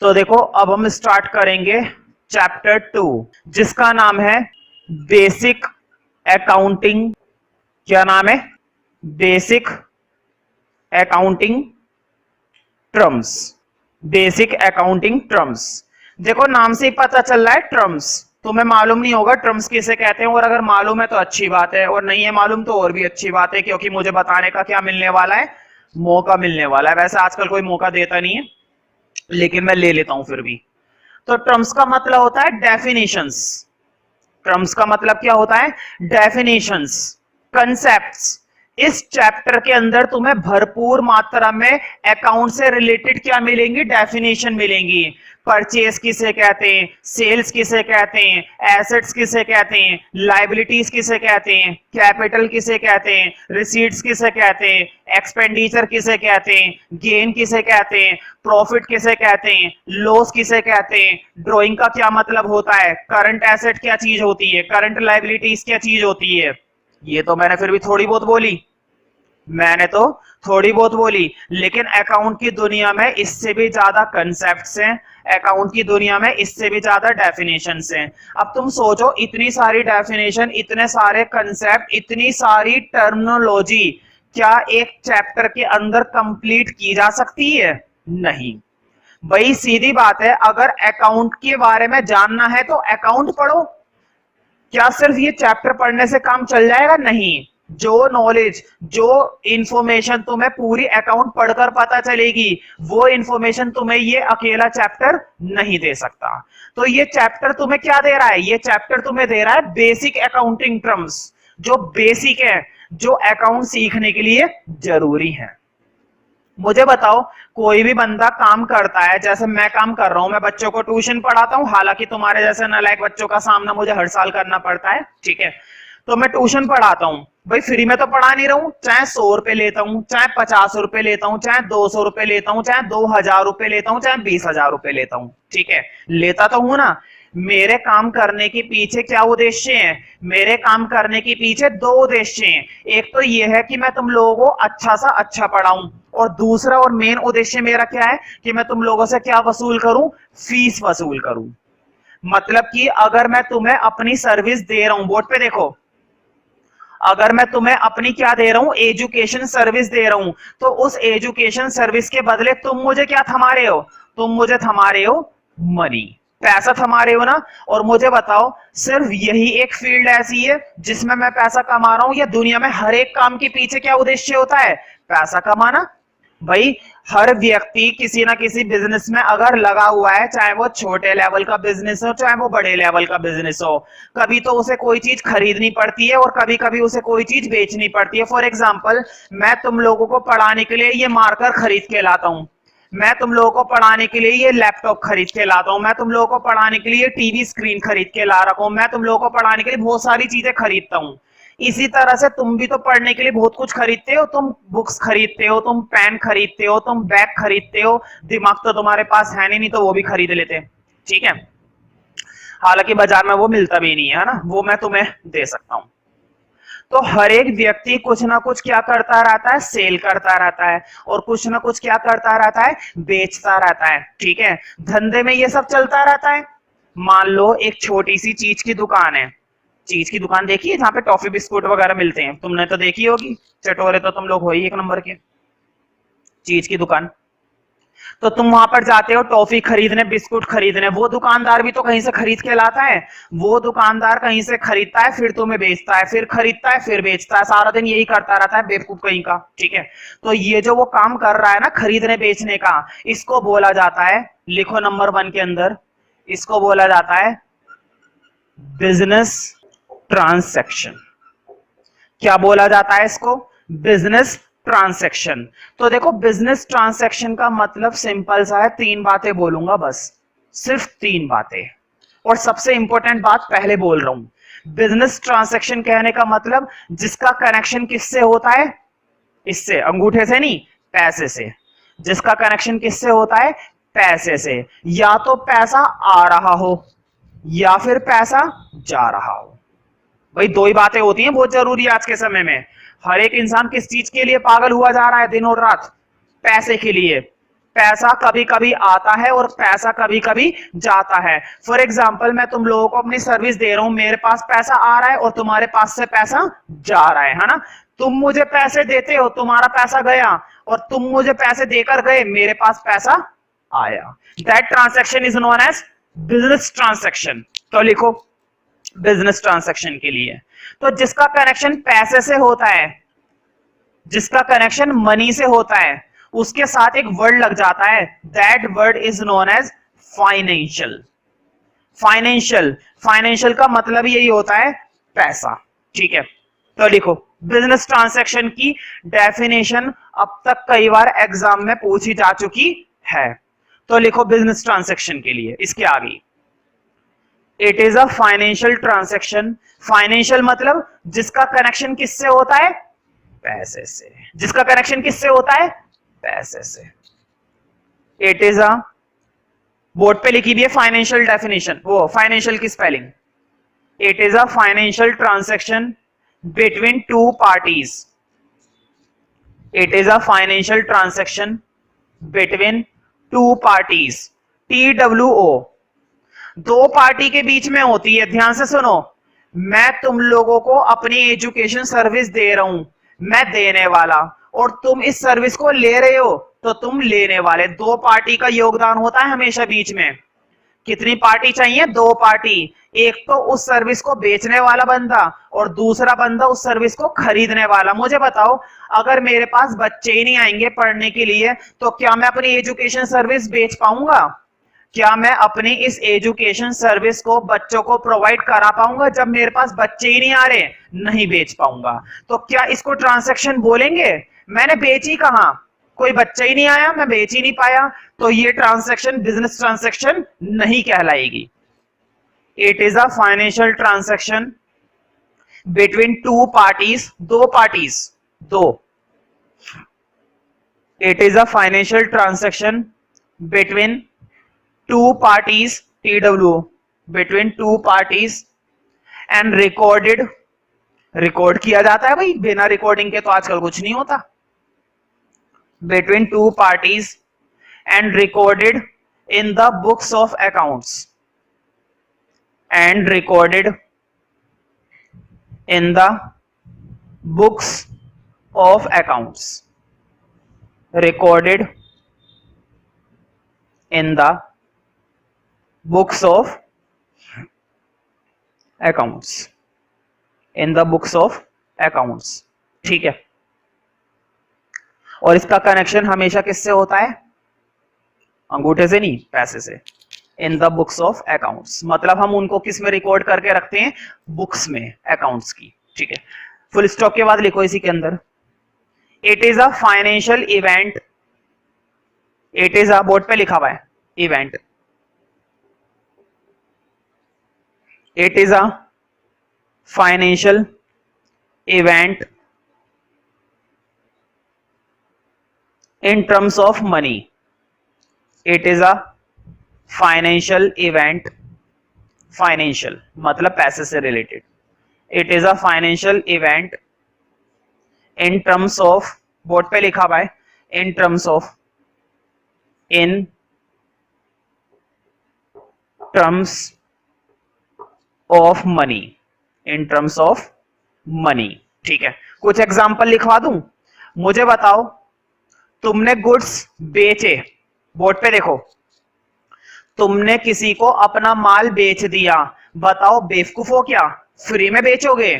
तो देखो अब हम स्टार्ट करेंगे चैप्टर 2 जिसका नाम है बेसिक अकाउंटिंग। क्या नाम है? Basic accounting terms. Basic accounting terms. देखो नाम से ही पता चल रहा है टर्म्स। तुम्हें मालूम नहीं होगा टर्म्स किसे कहते हैं, और अगर मालूम है तो अच्छी बात है, और नहीं है मालूम तो और भी अच्छी बात है, क्योंकि मुझे बताने का क्या मिलने वाला है, मौका मिलने वाला है। वैसे आजकल कोई मौका देता नहीं है, लेकिन मैं ले लेता हूं फिर भी। तो टर्म्स का मतलब होता है डेफिनेशंस। टर्म्स का मतलब क्या होता है? Definitions, concepts. इस चैप्टर के अंदर तुम्हें भरपूर मात्रा में अकाउंट से रिलेटेड क्या मिलेंगी? डेफिनेशन मिलेंगी। परचेज किसे कहते हैं, सेल्स किसे कहते हैं, एसेट्स किसे कहते हैं, लाइबिलिटीज किसे कहते हैं, कैपिटल किसे कहते हैं, रिसीट्स किसे कहते हैं, एक्सपेंडिचर किसे कहते हैं, गेन किसे कहते हैं, प्रॉफिट किसे कहते हैं, लॉस किसे कहते हैं, ड्राइंग का क्या मतलब होता है, करंट एसेट क्या चीज होती है, करंट लाइबिलिटीज क्या चीज होती है। ये तो मैंने फिर भी थोड़ी बहुत बोली, लेकिन अकाउंट की दुनिया में इससे भी ज्यादा कंसेप्ट्स हैं, अकाउंट की दुनिया में इससे भी ज्यादा डेफिनेशंस हैं। अब तुम सोचो, इतनी सारी डेफिनेशन, इतने सारे कंसेप्ट, इतनी सारी टर्मिनोलॉजी क्या एक चैप्टर के अंदर कंप्लीट की जा सकती है? नहीं भाई, सीधी बात है। अगर अकाउंट के बारे में जानना है तो अकाउंट पढ़ो। क्या सिर्फ ये चैप्टर पढ़ने से काम चल जाएगा? नहीं। जो नॉलेज, जो इंफॉर्मेशन तुम्हें पूरी अकाउंट पढ़कर पता चलेगी, वो इंफॉर्मेशन तुम्हें ये अकेला चैप्टर नहीं दे सकता। तो ये चैप्टर तुम्हें क्या दे रहा है? ये चैप्टर तुम्हें दे रहा है बेसिक अकाउंटिंग टर्म्स, जो बेसिक है, जो अकाउंट सीखने के लिए जरूरी है। मुझे बताओ, कोई भी बंदा काम करता है, जैसे मैं काम कर रहा हूं, मैं बच्चों को ट्यूशन पढ़ाता हूं, हालांकि तुम्हारे जैसे नालायक बच्चों का सामना मुझे हर साल करना पड़ता है, ठीक है। तो मैं ट्यूशन पढ़ाता हूं भाई, फ्री में तो पढ़ा नहीं रहा हूं। चाहे 100 रुपए लेता हूं, चाहे 50 रुपए लेता हूं, चाहे 200 रुपए लेता हूं, चाहे 2000 रुपए लेता हूं, चाहे 20,000 रुपए लेता हूं, ठीक है, लेता तो हूं ना। मेरे काम करने के पीछे क्या उद्देश्य है? मेरे काम करने के पीछे दो उद्देश्य हैं। एक तो यह है कि मैं तुम लोगों को अच्छा सा अच्छा पढ़ाऊं, और दूसरा और मेन उद्देश्य मेरा क्या है कि मैं तुम लोगों से क्या वसूल करूं? फीस वसूल करूं। मतलब कि अगर मैं तुम्हें अपनी सर्विस दे रहा हूं, बोर्ड पे देखो, अगर मैं तुम्हें अपनी क्या दे रहा हूं? एजुकेशन सर्विस दे रहा हूं, तो उस एजुकेशन सर्विस के बदले तुम मुझे क्या थमा रहे हो? तुम मुझे थमा रहे हो मनी, पैसा थमा रहे हो ना। और मुझे बताओ, सिर्फ यही एक फील्ड ऐसी है जिसमें मैं पैसा कमा रहा हूं, या दुनिया में हर एक काम के पीछे क्या उद्देश्य होता है? पैसा कमाना। भाई, हर व्यक्ति किसी ना किसी बिजनेस में अगर लगा हुआ है, चाहे वो छोटे लेवल का बिजनेस हो, चाहे वो बड़े लेवल का बिजनेस हो, कभी तो उसे कोई चीज खरीदनी पड़ती है और कभी कभी उसे कोई चीज बेचनी पड़ती है। फॉर एग्जाम्पल, मैं तुम लोगों को पढ़ाने के लिए ये मार्कर खरीद के लाता हूं, मैं तुम लोगों को पढ़ाने के लिए ये लैपटॉप खरीद के लाता हूं, मैं तुम लोगों को पढ़ाने के लिए टीवी स्क्रीन खरीद के ला रखा हूं, मैं तुम लोगों को पढ़ाने के लिए बहुत सारी चीजें खरीदता हूं। इसी तरह से तुम भी तो पढ़ने के लिए बहुत कुछ खरीदते हो। तुम बुक्स खरीदते हो, तुम पेन खरीदते हो, तुम बैग खरीदते हो। दिमाग तो तुम्हारे पास है नहीं तो वो भी खरीद लेते, ठीक है। हालांकि बाजार में वो मिलता भी नहीं है ना, वो मैं तुम्हें दे सकता हूं। तो हर एक व्यक्ति कुछ ना कुछ क्या करता रहता है? सेल करता रहता है, और कुछ ना कुछ क्या करता रहता है? बेचता रहता है, ठीक है। धंधे में ये सब चलता रहता है। मान लो एक छोटी सी चीज की दुकान है, चीज की दुकान देखी है जहां पे टॉफी बिस्कुट वगैरह मिलते हैं, तुमने तो देखी होगी, चटोरे तो तुम लोग हो ही एक नंबर के। चीज की दुकान, तो तुम वहां पर जाते हो टॉफी खरीदने, बिस्कुट खरीदने, वो दुकानदार भी तो कहीं से खरीद के लाता है। वो दुकानदार कहीं से खरीदता है, फिर तुम्हें बेचता है, फिर खरीदता है, फिर बेचता है, सारा दिन यही करता रहता है, बेवकूफ कहीं का, ठीक है। तो ये जो वो काम कर रहा है ना, खरीदने बेचने का, इसको बोला जाता है, लिखो नंबर 1 के अंदर, इसको बोला जाता है बिजनेस ट्रांसैक्शन। क्या बोला जाता है इसको? Business transaction. तो देखो, बिजनेस ट्रांसैक्शन का मतलब सिंपल सा है, 3 बातें बोलूंगा बस, सिर्फ 3 बातें। और सबसे इंपॉर्टेंट बात पहले बोल रहा हूं, बिजनेस ट्रांसैक्शन कहने का मतलब जिसका कनेक्शन किससे होता है? इससे, अंगूठे से नहीं, पैसे से। जिसका कनेक्शन किससे होता है? पैसे से। या तो पैसा आ रहा हो या फिर पैसा जा रहा हो। भाई, 2 ही बातें होती हैं बहुत जरूरी आज के समय में। हर एक इंसान किस चीज के लिए पागल हुआ जा रहा है दिन और रात? पैसे के लिए। पैसा कभी कभी आता है और पैसा कभी कभी जाता है। फॉर एग्जाम्पल, मैं तुम लोगों को अपनी सर्विस दे रहा हूं, मेरे पास पैसा आ रहा है और तुम्हारे पास से पैसा जा रहा है ना। तुम मुझे पैसे देते हो, तुम्हारा पैसा गया, और तुम मुझे पैसे देकर गए, मेरे पास पैसा आया। That transaction is known as business transaction. तो लिखो बिजनेस ट्रांजैक्शन के लिए, तो जिसका कनेक्शन पैसे से होता है, जिसका कनेक्शन मनी से होता है, उसके साथ एक वर्ड लग जाता है, that word is known as financial. Financial, financial का मतलब यही होता है पैसा। ठीक है, तो लिखो बिजनेस ट्रांजैक्शन की डेफिनेशन अब तक कई बार एग्जाम में पूछी जा चुकी है। तो लिखो बिजनेस ट्रांजैक्शन के लिए इसके आगे, it is a financial transaction. Financial मतलब जिसका कनेक्शन किससे होता है, पैसे से। जिसका कनेक्शन किससे होता है, पैसे से। इट इज अ, बोर्ड पे लिखी हुई है फाइनेंशियल डेफिनेशन, वो फाइनेंशियल की spelling. It is a financial transaction between two parties. It is a financial transaction between two parties. TWO, दो पार्टी के बीच में होती है। ध्यान से सुनो, मैं तुम लोगों को अपनी एजुकेशन सर्विस दे रहा हूं, मैं देने वाला, और तुम इस सर्विस को ले रहे हो तो तुम लेने वाले। दो पार्टी का योगदान होता है हमेशा बीच में। कितनी पार्टी चाहिए, दो पार्टी। एक तो उस सर्विस को बेचने वाला बंदा और दूसरा बंदा उस सर्विस को खरीदने वाला। मुझे बताओ, अगर मेरे पास बच्चे ही नहीं आएंगे पढ़ने के लिए तो क्या मैं अपनी एजुकेशन सर्विस बेच पाऊंगा? क्या मैं अपनी इस एजुकेशन सर्विस को बच्चों को प्रोवाइड करा पाऊंगा जब मेरे पास बच्चे ही नहीं आ रहे? नहीं बेच पाऊंगा। तो क्या इसको ट्रांजैक्शन बोलेंगे? मैंने बेची कहां, कोई बच्चा ही नहीं आया, मैं बेच ही नहीं पाया, तो ये ट्रांजैक्शन बिजनेस ट्रांजैक्शन नहीं कहलाएगी। It is a financial transaction between two parties, दो पार्टीज, दो। It is a financial transaction between two parties, TWO, between two parties, and recorded, record किया जाता है भाई, बिना रिकॉर्डिंग के तो आजकल कुछ नहीं होता। Between two parties and recorded in the books of accounts, and recorded in the books of accounts, recorded in the books of accounts, in the books of accounts। ठीक है, और इसका कनेक्शन हमेशा किससे होता है? अंगूठे से नहीं, पैसे से। In the books of accounts मतलब हम उनको किस में रिकॉर्ड करके रखते हैं? बुक्स में, अकाउंट्स की। ठीक है, फुल स्टॉप के बाद लिखो इसी के अंदर, it is a financial event. It is a, board पे लिखा हुआ है event. It is a financial event in terms of money. It is a financial event, financial मतलब पैसे से related. It is a financial event in terms of, board पे लिखा हुआ है, in terms of, in terms of money, in terms of money। ठीक है, कुछ एग्जांपल लिखवा दूं? मुझे बताओ, तुमने गुड्स बेचे, बोर्ड पे देखो, तुमने किसी को अपना माल बेच दिया, बताओ बेवकूफ हो क्या? फ्री में बेचोगे?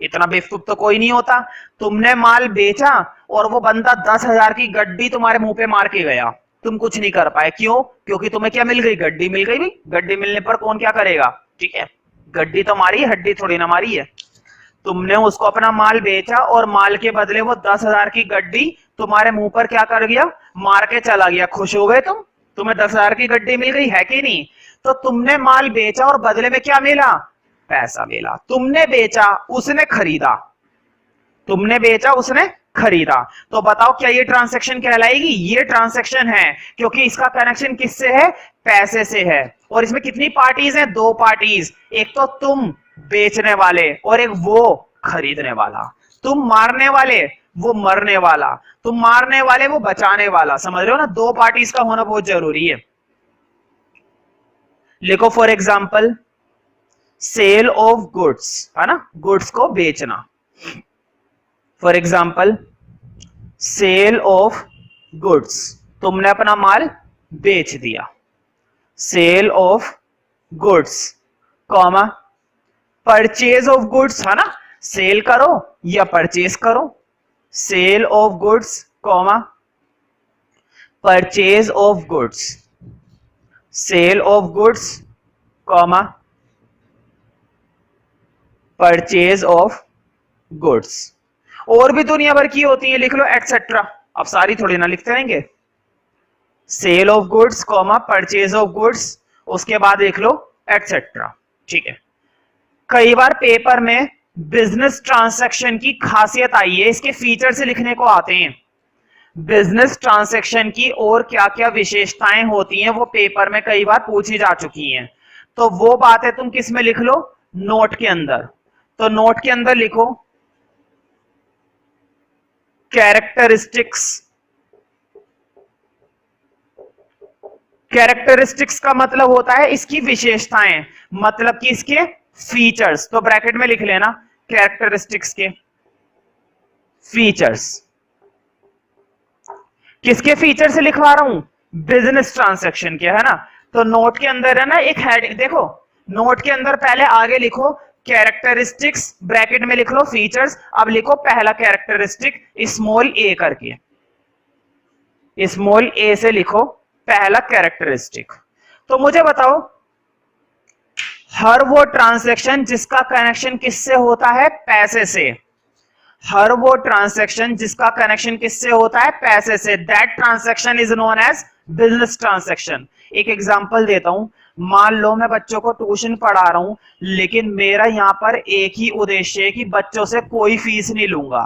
इतना बेवकूफ तो कोई नहीं होता। तुमने माल बेचा और वो बंदा 10,000 की गड्डी तुम्हारे मुंह पे मार के गया, तुम कुछ नहीं कर पाए, क्यों? क्योंकि तुम्हें क्या मिल गई? गड्डी मिल गई भाई। गड्डी मिलने पर कौन क्या करेगा? ठीक है, गड्डी तो मारी है, हड्डी थोड़ी ना मारी है। तुमने उसको अपना माल बेचा और माल के बदले वो 10,000 की गड्डी तुम्हारे मुंह पर क्या कर गया? मार के चला गया। खुश हो गए तुम? तुम्हें 10,000 की गड्डी मिल गई, है कि नहीं? तो तुमने माल बेचा और बदले में क्या मिला? पैसा मिला। तुमने बेचा, उसने खरीदा। तुमने बेचा, उसने खरीदा। तो बताओ क्या ये ट्रांजैक्शन कहलाएगी? ये ट्रांजैक्शन है, क्योंकि इसका कनेक्शन किससे है? पैसे से है। और इसमें कितनी पार्टीज हैं? दो पार्टीज। एक तो तुम बेचने वाले और एक वो खरीदने वाला। तुम मारने वाले, वो मरने वाला, तुम मारने वाले वो बचाने वाला, समझ रहे हो ना, दो पार्टीज का होना बहुत जरूरी है। लिखो for example sale of goods, है ना, गुड्स को बेचना। For example sale of goods, तुमने अपना माल बेच दिया। Sale of goods comma purchase of goods, है ना, सेल करो या परचेज करो। Sale of goods comma purchase of goods. Sale of goods comma purchase of goods. और भी दुनिया भर की होती है, लिख लो एटसेट्रा, अब सारी थोड़ी ना लिखते रहेंगे। Sale of goods comma purchase of goods, उसके बाद लिख लो एटसेट्रा, ठीक है। कई बार पेपर में बिजनेस ट्रांजैक्शन की खासियत आई है, इसके फीचर से लिखने को आते हैं। बिजनेस ट्रांजैक्शन की और क्या क्या विशेषताएं होती हैं वो पेपर में कई बार पूछी जा चुकी हैं, तो वो बातें तुम किस में लिख लो, नोट के अंदर। तो नोट के अंदर लिखो कैरेक्टरिस्टिक्स। कैरेक्टरिस्टिक्स का मतलब होता है इसकी विशेषताएं, मतलब कि इसके फीचर्स, तो ब्रैकेट में लिख लेना कैरेक्टरिस्टिक्स के फीचर्स। किसके फीचर से लिखवा रहा हूं, बिजनेस ट्रांजैक्शन के, है ना। तो नोट के अंदर है ना एक हेडिंग, देखो नोट के अंदर पहले आगे लिखो कैरेक्टरिस्टिक्स, ब्रैकेट में लिख लो फीचर्स। अब लिखो पहला कैरेक्टरिस्टिक स्मॉल ए करके, स्मॉल ए से लिखो पहला कैरेक्टरिस्टिक। तो मुझे बताओ हर वो ट्रांजैक्शन जिसका कनेक्शन किससे होता है, पैसे से। हर वो ट्रांजैक्शन जिसका कनेक्शन किससे होता है, पैसे से, that transaction is known as business transaction. एक एग्जांपल देता हूं, मान लो मैं बच्चों को ट्यूशन पढ़ा रहा हूं, लेकिन मेरा यहां पर एक ही उद्देश्य है कि बच्चों से कोई फीस नहीं लूंगा।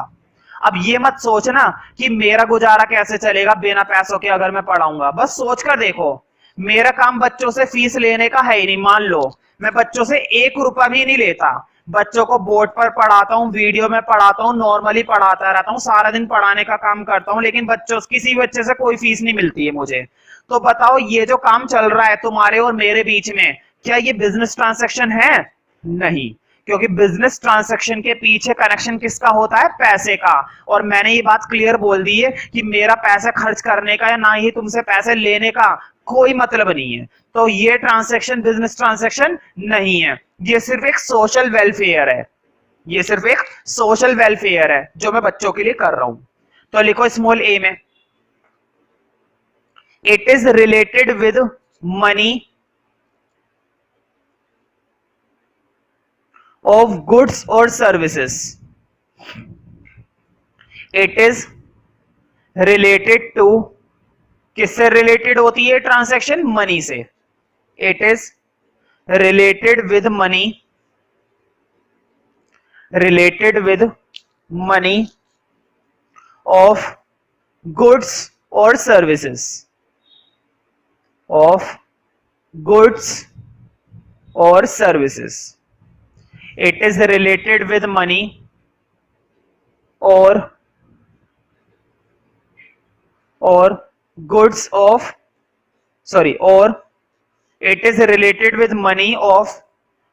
अब ये मत सोचना कि मेरा गुजारा कैसे चलेगा बिना पैसों के अगर मैं पढ़ाऊंगा, बस सोच कर देखो मेरा काम बच्चों से फीस लेने का है ही नहीं। मान लो मैं बच्चों से 1 रुपया भी नहीं लेता, बच्चों को बोर्ड पर पढ़ाता हूँ, वीडियो में पढ़ाता हूँ, नॉर्मली पढ़ाता रहता हूँ, सारा दिन पढ़ाने का काम करता हूँ, लेकिन बच्चों किसी बच्चे से कोई फीस नहीं मिलती है मुझे। तो बताओ ये जो काम चल रहा है तुम्हारे और मेरे बीच में, क्या ये बिजनेस ट्रांजैक्शन है? नहीं, क्योंकि बिजनेस ट्रांजैक्शन के पीछे कनेक्शन किसका होता है, पैसे का। और मैंने ये बात क्लियर बोल दी है कि मेरा पैसा खर्च करने का या ना ही तुमसे पैसे लेने का कोई मतलब नहीं है। तो ये ट्रांजैक्शन बिजनेस ट्रांजैक्शन नहीं है, ये सिर्फ एक सोशल वेलफेयर है, ये सिर्फ एक सोशल वेलफेयर है जो मैं बच्चों के लिए कर रहा हूं। तो लिखो स्मॉल ए में, it is related with money of goods और services. It is related to, किससे रिलेटेड होती है ट्रांजैक्शन, मनी से। It is related with money, related with money of goods और सर्विसेज, ऑफ गुड्स और services. It is related with money और goods of, sorry, और it is related with money of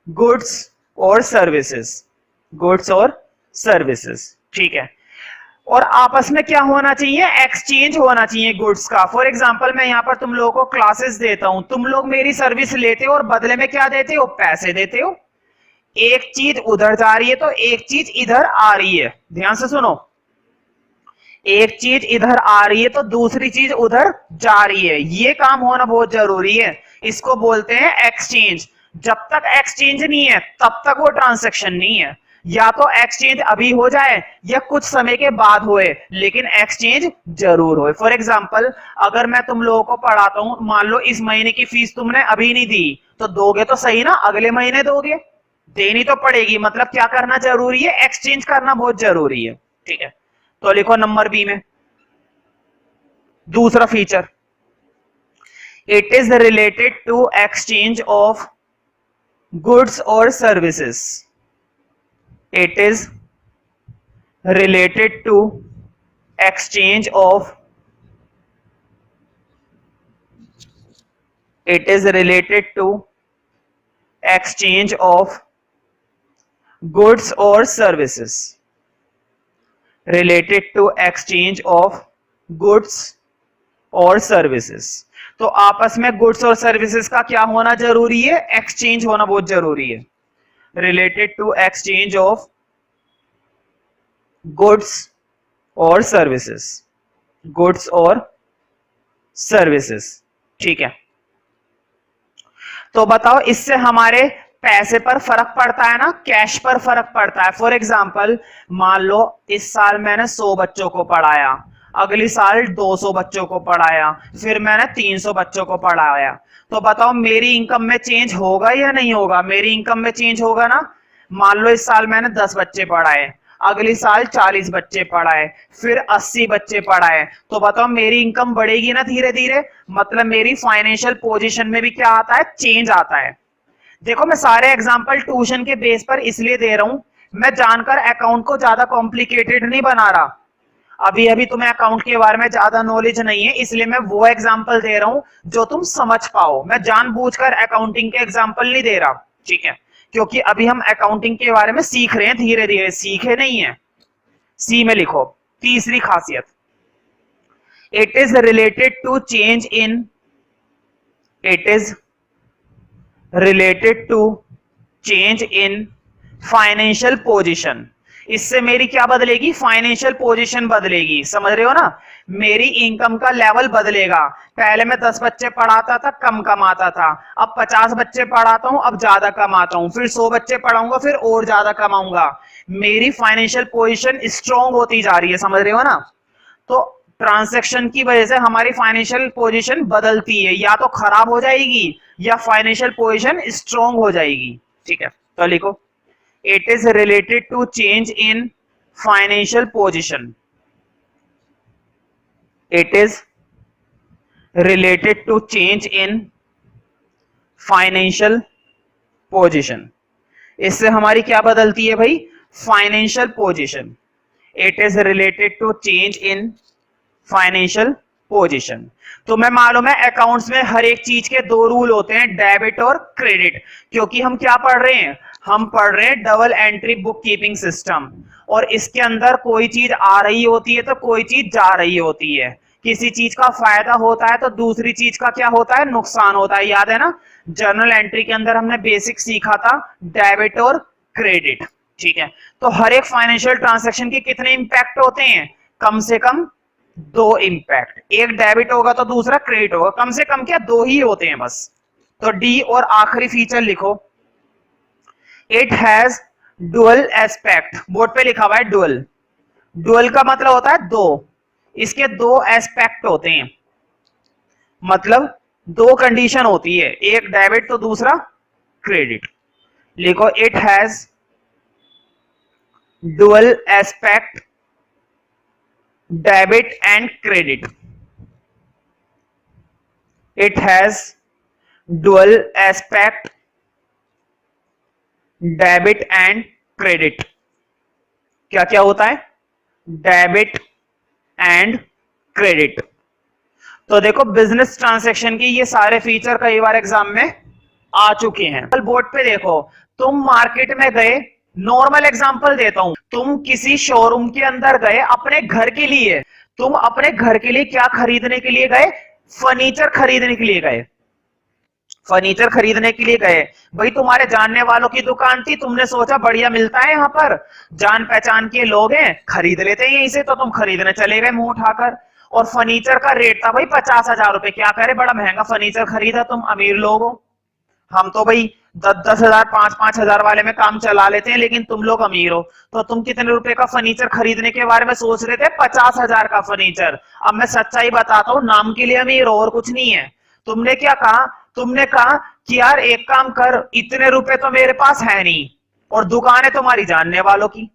goods और services, goods और services, ठीक है। और आपस में क्या होना चाहिए, एक्सचेंज होना चाहिए गुड्स का। फॉर एग्जांपल मैं यहां पर तुम लोगों को क्लासेस देता हूं, तुम लोग मेरी सर्विस लेते हो और बदले में क्या देते हो, पैसे देते हो। एक चीज उधर जा रही है तो एक चीज इधर आ रही है, ध्यान से सुनो, एक चीज इधर आ रही है तो दूसरी चीज उधर जा रही है, ये काम होना बहुत जरूरी है, इसको बोलते हैं एक्सचेंज। जब तक एक्सचेंज नहीं है तब तक वो ट्रांजैक्शन नहीं है, या तो एक्सचेंज अभी हो जाए या कुछ समय के बाद होए, लेकिन एक्सचेंज जरूर होए। फॉर एग्जांपल अगर मैं तुम लोगों को पढ़ाता हूं, मान लो इस महीने की फीस तुमने अभी नहीं दी, तो दोगे तो सही ना, अगले महीने दोगे, देनी तो पड़ेगी, मतलब क्या करना जरूरी है, एक्सचेंज करना बहुत जरूरी है, ठीक है। तो लिखो नंबर बी में दूसरा feature, it is related to exchange of goods और services. It is related to exchange of, it is related to exchange of goods or services, related to exchange of goods और services. तो आपस में goods और services का क्या होना जरूरी है? एक्सचेंज होना बहुत जरूरी है। Related to exchange of goods और सर्विसेज, गुड्स और सर्विसेज, ठीक है। तो बताओ इससे हमारे पैसे पर फर्क पड़ता है ना, कैश पर फर्क पड़ता है। फॉर एग्जाम्पल मान लो इस साल मैंने 100 बच्चों को पढ़ाया, अगली साल 200 बच्चों को पढ़ाया, फिर मैंने 300 बच्चों को पढ़ाया। तो बताओ मेरी इनकम में चेंज होगा या नहीं होगा? मेरी इनकम में चेंज होगा ना। मान लो इस साल मैंने 10 बच्चे पढ़ाए, अगली साल 40 बच्चे पढ़ाए, फिर 80 बच्चे पढ़ाए, तो बताओ मेरी इनकम बढ़ेगी ना धीरे धीरे। मतलब मेरी फाइनेंशियल पोजीशन में भी क्या आता है? चेंज आता है। देखो मैं सारे एग्जांपल ट्यूशन के बेस पर इसलिए दे रहा हूं, मैं जानकर अकाउंट को ज्यादा कॉम्प्लिकेटेड नहीं बना रहा। अभी अभी तुम्हें अकाउंट के बारे में ज्यादा नॉलेज नहीं है, इसलिए मैं वो एग्जांपल दे रहा हूं जो तुम समझ पाओ। मैं जानबूझकर अकाउंटिंग के एग्जांपल नहीं दे रहा, ठीक है, क्योंकि अभी हम अकाउंटिंग के बारे में सीख रहे हैं, धीरे धीरे सीखे नहीं है। सी में लिखो तीसरी खासियत, it is related to change in, it is related to change in financial position. इससे मेरी क्या बदलेगी? फाइनेंशियल पोजीशन बदलेगी, समझ रहे हो ना। मेरी इनकम का लेवल बदलेगा। पहले मैं 10 बच्चे पढ़ाता था, कम कमाता था, अब 50 बच्चे पढ़ाता हूं, अब ज्यादा कमाता हूं, फिर 100 बच्चे पढ़ाऊंगा, फिर और ज्यादा कमाऊंगा। मेरी फाइनेंशियल पोजीशन स्ट्रॉन्ग होती जा रही है, समझ रहे हो ना। तो ट्रांजैक्शन की वजह से हमारी फाइनेंशियल पोजीशन बदलती है, या तो खराब हो जाएगी या फाइनेंशियल पोजीशन स्ट्रॉन्ग हो जाएगी, ठीक है। तो लिखो it is related to change in financial position, it is related to change in financial position। इससे हमारी क्या बदलती है भाई? Financial position. it is related to change in financial position। तो मैं मालूम है अकाउंट्स में हर एक चीज के 2 रूल होते हैं, डेबिट और क्रेडिट, क्योंकि हम क्या पढ़ रहे हैं? हम पढ़ रहे हैं double entry book keeping system, और इसके अंदर कोई चीज आ रही होती है तो कोई चीज जा रही होती है। किसी चीज का फायदा होता है तो दूसरी चीज का क्या होता है? नुकसान होता है। याद है ना, जर्नल एंट्री के अंदर हमने बेसिक सीखा था डेबिट और क्रेडिट, ठीक है। तो हर एक फाइनेंशियल ट्रांजैक्शन के कितने इंपैक्ट होते हैं? कम से कम 2 इंपैक्ट, एक डेबिट होगा तो दूसरा क्रेडिट होगा, कम से कम क्या 2 ही होते हैं बस। तो डी और आखिरी फीचर लिखो, it has dual aspect. Board पे लिखा हुआ है डुअल। डुअल का मतलब होता है 2, इसके 2 एस्पेक्ट होते हैं, मतलब 2 कंडीशन होती है, एक डेबिट तो दूसरा क्रेडिट। लिखो it has dual aspect, debit and credit. It has dual aspect, debit and credit. क्या क्या होता है? Debit and credit. तो देखो बिजनेस ट्रांजैक्शन की ये सारे फीचर कई बार एग्जाम में आ चुके हैं। बोर्ड पे देखो, तुम मार्केट में गए, नॉर्मल एग्जांपल देता हूं, तुम किसी शोरूम के अंदर गए अपने घर के लिए, तुम अपने घर के लिए क्या खरीदने के लिए गए? फर्नीचर खरीदने के लिए गए, फर्नीचर खरीदने के लिए गए। भाई तुम्हारे जानने वालों की दुकान थी, तुमने सोचा बढ़िया मिलता है यहाँ पर, जान पहचान के लोग हैं, खरीद लेते हैं यहीं से, तो तुम खरीदने चले गए मुंह उठाकर। और फर्नीचर का रेट था भाई 50,000 रुपए। क्या करे, बड़ा महंगा फर्नीचर खरीदा, तुम अमीर लोग हो, हम तो भाई 10-10 हजार 5-5 हजार वाले में काम चला लेते हैं, लेकिन तुम लोग अमीर हो, तो तुम कितने रुपए का फर्नीचर खरीदने के बारे में सोच रहे थे? 50,000 का फर्नीचर। अब मैं सच्चाई बताता हूँ, नाम के लिए अमीर हो और कुछ नहीं है। तुमने क्या कहा? तुमने कहा कि यार एक काम कर, इतने रुपए तो मेरे पास है नहीं, और दुकानें तुम्हारी जानने वालों की,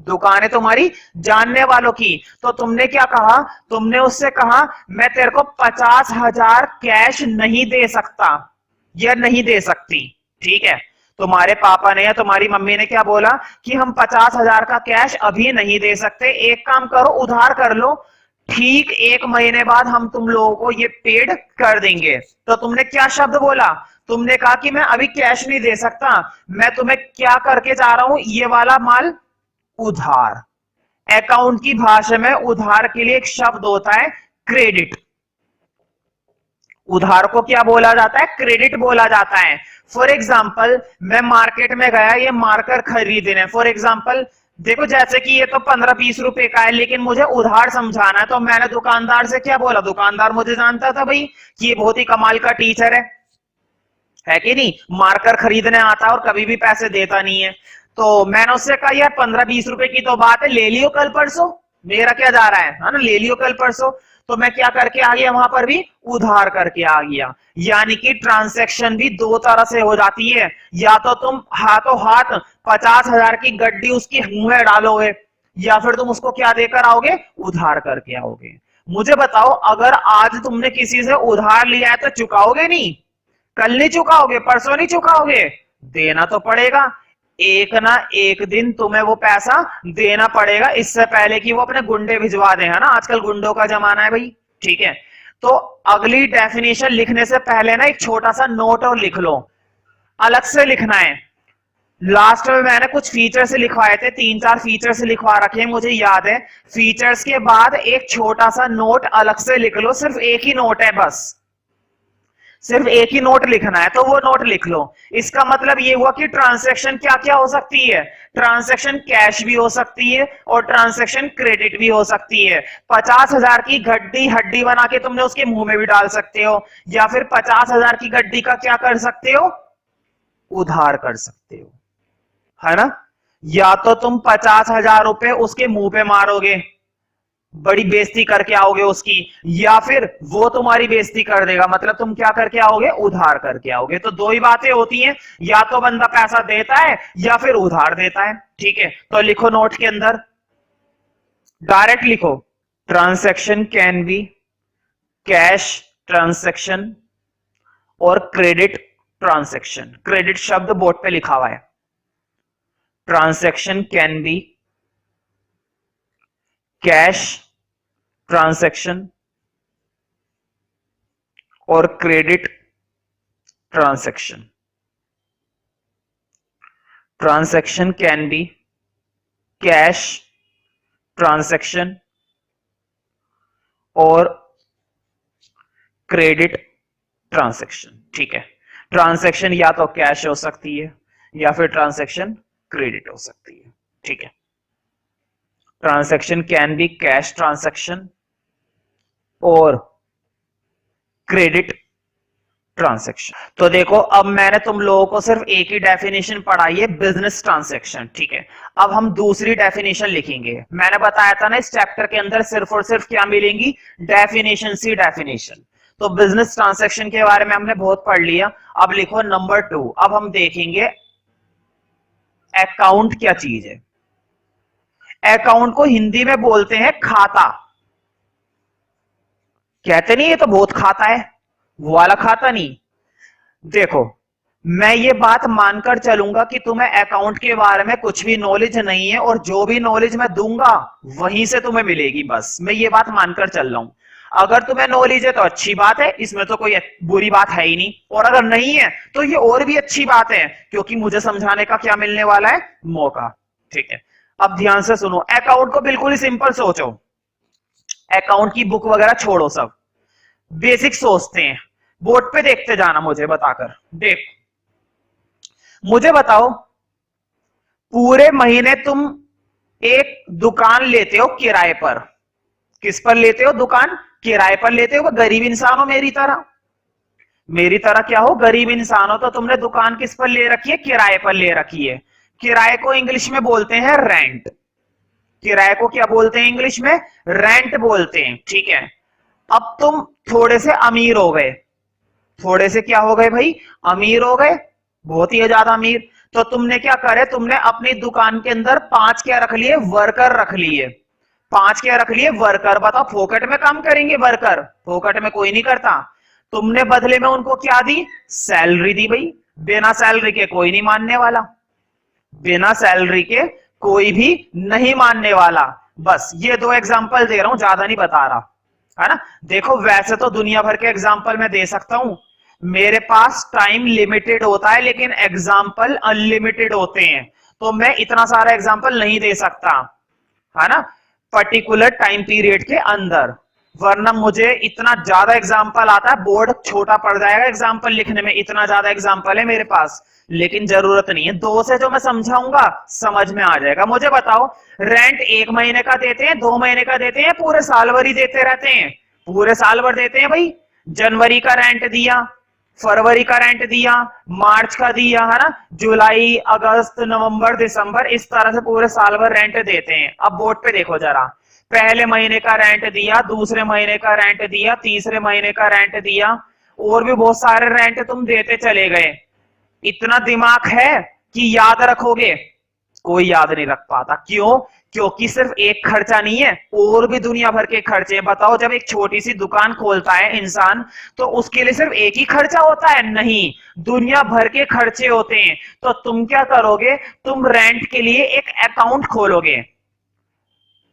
दुकानें तुम्हारी जानने वालों की, तो तुमने क्या कहा? तुमने उससे कहा मैं तेरे को 50,000 कैश नहीं दे सकता या नहीं दे सकती, ठीक है। तुम्हारे पापा ने या तुम्हारी मम्मी ने क्या बोला कि हम 50,000 का कैश अभी नहीं दे सकते, एक काम करो उधार कर लो, ठीक 1 महीने बाद हम तुम लोगों को ये पेड कर देंगे। तो तुमने क्या शब्द बोला, तुमने कहा कि मैं अभी कैश नहीं दे सकता, मैं तुम्हें क्या करके जा रहा हूं, ये वाला माल उधार। अकाउंट की भाषा में उधार के लिए एक शब्द होता है क्रेडिट। उधार को क्या बोला जाता है, क्रेडिट बोला जाता है। फॉर एग्जाम्पल मैं मार्केट में गया ये मार्कर खरीदने, फॉर एग्जाम्पल देखो जैसे कि ये तो 15-20 रुपए का है लेकिन मुझे उधार समझाना है, तो मैंने दुकानदार से क्या बोला, दुकानदार मुझे जानता था भाई कि ये बहुत ही कमाल का टीचर है कि नहीं, मार्कर खरीदने आता है और कभी भी पैसे देता नहीं है। तो मैंने उससे कहा यार 15-20 रुपए की तो बात है, ले लियो कल परसों, मेरा क्या जा रहा है ना, ले लियो कल परसों। तो मैं क्या करके आ गया, वहां पर भी उधार करके आ गया। यानी कि ट्रांसैक्शन भी दो तरह से हो जाती है, या तो तुम हाथों हाथ 50,000 की गड्डी उसकी मुंह में डालोगे, या फिर तुम उसको क्या देकर आओगे, उधार करके आओगे। मुझे बताओ अगर आज तुमने किसी से उधार लिया है तो चुकाओगे नहीं, कल नहीं चुकाओगे, परसों नहीं चुकाओगे, देना तो पड़ेगा, एक ना एक दिन तुम्हें वो पैसा देना पड़ेगा, इससे पहले कि वो अपने गुंडे भिजवा दें, है ना, आजकल गुंडों का जमाना है भाई। ठीक है, तो अगली डेफिनेशन लिखने से पहले ना एक छोटा सा नोट और लिख लो, अलग से लिखना है। लास्ट में मैंने कुछ फीचर्स लिखवाए थे, 3-4 फीचर्स लिखवा रखे हैं मुझे याद है। फीचर्स के बाद एक छोटा सा नोट अलग से लिख लो, सिर्फ एक ही नोट है बस, सिर्फ एक ही नोट लिखना है, तो वो नोट लिख लो। इसका मतलब ये हुआ कि ट्रांजैक्शन क्या क्या हो सकती है, ट्रांजैक्शन कैश भी हो सकती है और ट्रांजैक्शन क्रेडिट भी हो सकती है। 50,000 की गड्डी हड्डी बना के तुमने उसके मुंह में भी डाल सकते हो, या फिर 50,000 की गड्डी का क्या कर सकते हो, उधार कर सकते हो, है ना। या तो तुम 50,000 रुपए उसके मुंह पे मारोगे, बड़ी बेइज्जती करके आओगे उसकी, या फिर वो तुम्हारी बेइज्जती कर देगा, मतलब तुम क्या करके आओगे, उधार करके आओगे। तो दो ही बातें होती हैं, या तो बंदा पैसा देता है या फिर उधार देता है। ठीक है, तो लिखो नोट के अंदर, डायरेक्ट लिखो, transaction can be cash transaction और क्रेडिट ट्रांसैक्शन। क्रेडिट शब्द बोर्ड पे लिखा हुआ है। Transaction can be cash transaction और credit transaction. Transaction can be cash transaction और क्रेडिट ट्रांसैक्शन। ठीक है, ट्रांसैक्शन या तो कैश हो सकती है या फिर ट्रांसैक्शन क्रेडिट हो सकती है। ठीक है, transaction can be cash transaction और क्रेडिट ट्रांसैक्शन। तो देखो अब मैंने तुम लोगों को सिर्फ एक ही डेफिनेशन पढ़ाई है, बिजनेस ट्रांसैक्शन। ठीक है, अब हम दूसरी डेफिनेशन लिखेंगे। मैंने बताया था ना इस चैप्टर के अंदर सिर्फ और सिर्फ क्या मिलेंगी, डेफिनेशन सी डेफिनेशन। तो बिजनेस ट्रांसैक्शन के बारे में हमने बहुत पढ़ लिया। अब लिखो नंबर 2। अब हम देखेंगे अकाउंट क्या चीज है। अकाउंट को हिंदी में बोलते हैं खाता। कहते नहीं ये तो बहुत खाता है, वो वाला खाता नहीं। देखो मैं ये बात मानकर चलूंगा कि तुम्हें अकाउंट के बारे में कुछ भी नॉलेज नहीं है, और जो भी नॉलेज मैं दूंगा वहीं से तुम्हें मिलेगी, बस मैं ये बात मानकर चल रहा हूं। अगर तुम्हें नॉलेज है तो अच्छी बात है, इसमें तो कोई बुरी बात है ही नहीं, और अगर नहीं है तो ये और भी अच्छी बात है, क्योंकि मुझे समझाने का क्या मिलने वाला है, मौका। ठीक है, अब ध्यान से सुनो, अकाउंट को बिल्कुल ही सिंपल सोचो, अकाउंट की बुक वगैरह छोड़ो, सब बेसिक सोचते हैं। बोर्ड पे देखते जाना मुझे बताकर। देख मुझे बताओ, पूरे महीने तुम एक दुकान लेते हो किराए पर, किस पर लेते हो, दुकान किराए पर लेते हो। गरीब इंसान हो मेरी तरह, मेरी तरह क्या हो, गरीब इंसान हो, तो तुमने दुकान किस पर ले रखी है, किराए पर ले रखी है। किराए को इंग्लिश में बोलते हैं रेंट। किराए को क्या बोलते हैं इंग्लिश में, रेंट बोलते हैं। ठीक है, अब तुम थोड़े से अमीर हो गए, थोड़े से क्या हो गए भाई, अमीर हो गए, बहुत ही ज्यादा अमीर। तो तुमने क्या करे, तुमने अपनी दुकान के अंदर 5 क्या रख लिए, वर्कर रख लिए। 5 क्या रख लिए, वर्कर। बताओ फोकट में काम करेंगे वर्कर, फोकट में कोई नहीं करता। तुमने बदले में उनको क्या दी, सैलरी दी भाई। बिना सैलरी के कोई नहीं मानने वाला, बिना सैलरी के कोई भी नहीं मानने वाला। बस ये दो एग्जांपल दे रहा हूं, ज्यादा नहीं बता रहा, है ना। देखो वैसे तो दुनिया भर के एग्जांपल मैं दे सकता हूं, मेरे पास टाइम लिमिटेड होता है, लेकिन एग्जांपल अनलिमिटेड होते हैं, तो मैं इतना सारा एग्जांपल नहीं दे सकता, है ना, पर्टिकुलर टाइम पीरियड के अंदर, वरना मुझे इतना ज्यादा एग्जांपल आता है, बोर्ड छोटा पड़ जाएगा एग्जांपल लिखने में, इतना ज्यादा एग्जांपल है मेरे पास, लेकिन जरूरत नहीं है, दो से जो मैं समझाऊंगा समझ में आ जाएगा। मुझे बताओ, रेंट 1 महीने का देते हैं, 2 महीने का देते हैं, पूरे साल भर ही देते रहते हैं? पूरे साल भर देते हैं भाई। जनवरी का रेंट दिया, फरवरी का रेंट दिया, मार्च का दिया, है ना, जुलाई, अगस्त, नवंबर, दिसंबर, इस तरह से पूरे साल भर रेंट देते हैं। अब बोर्ड पे देखो जरा, पहले महीने का रेंट दिया, दूसरे महीने का रेंट दिया, तीसरे महीने का रेंट दिया, और भी बहुत सारे रेंट तुम देते चले गए। इतना दिमाग है कि याद रखोगे? कोई याद नहीं रख पाता। क्यों? क्योंकि सिर्फ एक खर्चा नहीं है, और भी दुनिया भर के खर्चे हैं। बताओ, जब एक छोटी सी दुकान खोलता है इंसान, तो उसके लिए सिर्फ एक ही खर्चा होता है? नहीं, दुनिया भर के खर्चे होते हैं। तो तुम क्या करोगे? तुम रेंट के लिए एक अकाउंट खोलोगे।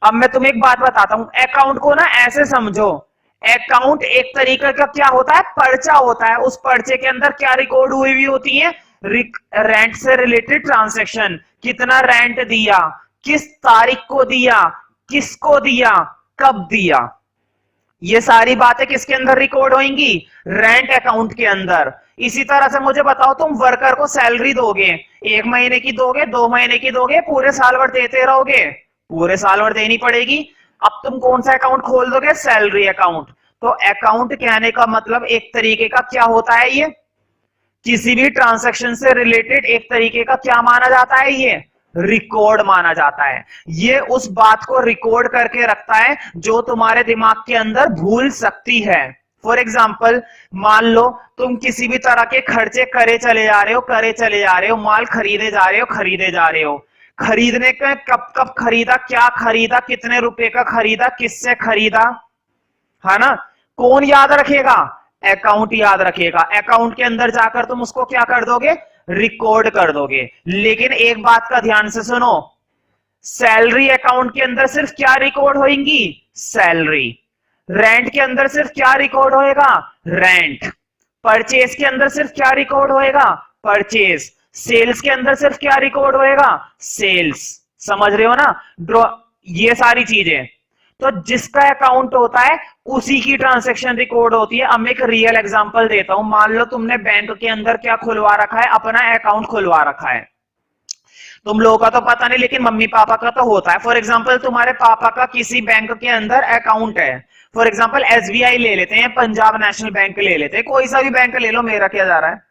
अब मैं तुम्हें एक बात बताता हूं, अकाउंट को ना ऐसे समझो, अकाउंट एक तरीके का क्या होता है, पर्चा होता है। उस पर्चे के अंदर क्या रिकॉर्ड हुई हुई होती है? रेंट से रिलेटेड ट्रांजैक्शन, कितना रेंट दिया, किस तारीख को दिया, किसको दिया, कब दिया, ये सारी बातें किसके अंदर रिकॉर्ड होंगी? रेंट अकाउंट के अंदर। इसी तरह से मुझे बताओ, तुम वर्कर को सैलरी दोगे, 1 महीने की दोगे, 2 महीने की दोगे, पूरे साल भर देते रहोगे? पूरे साल भर देनी पड़ेगी। अब तुम कौन सा अकाउंट खोल दोगे? Salary account. तो अकाउंट कहने का मतलब एक तरीके का क्या होता है? ये किसी भी ट्रांजैक्शन से रिलेटेड एक तरीके का क्या माना जाता है? ये रिकॉर्ड माना जाता है। ये उस बात को रिकॉर्ड करके रखता है जो तुम्हारे दिमाग के अंदर भूल सकती है। फॉर एग्जाम्पल, मान लो तुम किसी भी तरह के खर्चे करे चले जा रहे हो, करे चले जा रहे हो, माल खरीदे जा रहे हो, खरीदे जा रहे हो, खरीदने का कब कब खरीदा, क्या खरीदा, कितने रुपए का खरीदा, किससे खरीदा, है ना, कौन याद रखेगा? अकाउंट याद रखेगा। अकाउंट के अंदर जाकर तुम उसको क्या कर दोगे? रिकॉर्ड कर दोगे। लेकिन एक बात का ध्यान से सुनो, सैलरी अकाउंट के अंदर सिर्फ क्या रिकॉर्ड होगी? सैलरी। रेंट के अंदर सिर्फ क्या रिकॉर्ड होएगा? रेंट। परचेज के अंदर सिर्फ क्या रिकॉर्ड होएगा? परचेज। सेल्स के अंदर सिर्फ क्या रिकॉर्ड होएगा? सेल्स। समझ रहे हो ना? ये सारी चीजें, तो जिसका अकाउंट होता है उसी की ट्रांजैक्शन रिकॉर्ड होती है। अब मैं एक रियल एग्जांपल देता हूं। मान लो तुमने बैंक के अंदर क्या खुलवा रखा है? अपना अकाउंट खुलवा रखा है। तुम लोगों का तो पता नहीं, लेकिन मम्मी पापा का तो होता है। फॉर एग्जांपल, तुम्हारे पापा का किसी बैंक के अंदर अकाउंट है, फॉर एग्जांपल एसबीआई ले लेते हैं, पंजाब नेशनल बैंक ले लेते हैं, कोई सा भी बैंक ले लो, मेरा क्या जा रहा है।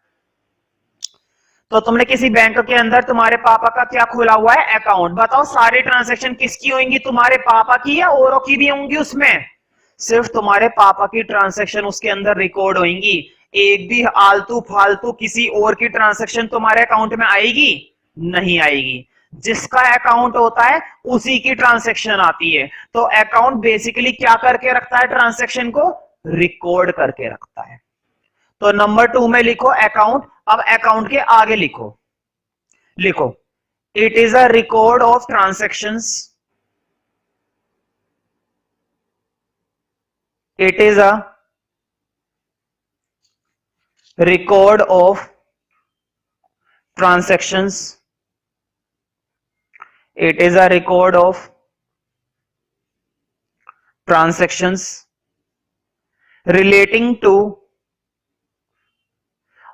तो तुमने किसी बैंक के अंदर तुम्हारे पापा का क्या खुला हुआ है? अकाउंट। बताओ, सारी ट्रांजैक्शन किसकी होंगी? तुम्हारे पापा की या औरों की भी होंगी? उसमें सिर्फ तुम्हारे पापा की ट्रांजैक्शन उसके अंदर रिकॉर्ड होंगी। एक भी आलतू फालतू किसी और की ट्रांजैक्शन तुम्हारे अकाउंट में आएगी? नहीं आएगी। जिसका अकाउंट होता है उसी की ट्रांजैक्शन आती है। तो अकाउंट बेसिकली क्या करके रखता है? ट्रांजैक्शन को रिकॉर्ड करके रखता है। तो नंबर 2 में लिखो अकाउंट। अब अकाउंट के आगे लिखो, लिखो it is a record of transactions, it is a record of transactions, it is a record of transactions relating to,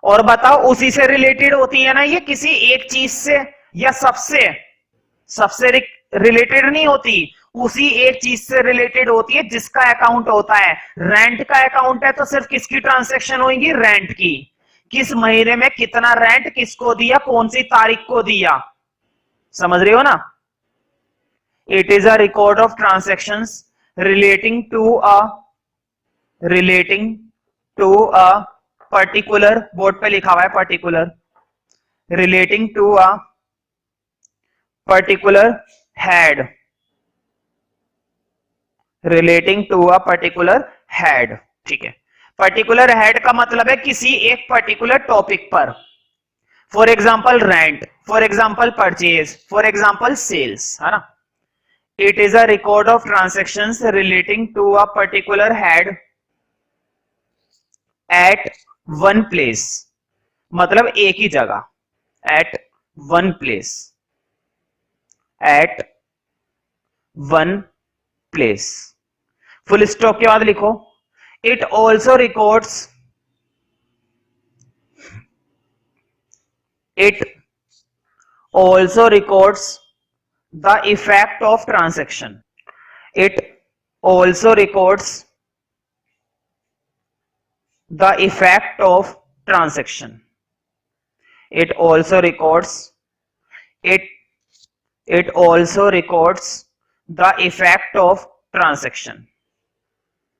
और बताओ उसी से रिलेटेड होती है ना ये, किसी एक चीज से या सबसे रिलेटेड नहीं होती, उसी एक चीज से रिलेटेड होती है जिसका अकाउंट होता है। रेंट का अकाउंट है तो सिर्फ किसकी ट्रांजैक्शन होगी? रेंट की। किस महीने में कितना रेंट किसको दिया, कौन सी तारीख को दिया, समझ रहे हो ना? It is a record of transactions relating to a particular, board पे लिखा हुआ है particular, relating to a particular head, relating to a particular head. ठीक है, पर्टिकुलर हेड का मतलब है किसी एक पर्टिकुलर टॉपिक पर, for example rent, for example purchase, for example sales, है ना। It is a record of transactions relating to a particular head at one place, मतलब एक ही जगह, at one place, at one place, full stop के बाद लिखो it also records, it also records the effect of transaction, it also records the effect of transaction, it also records, it it also records the effect of transaction,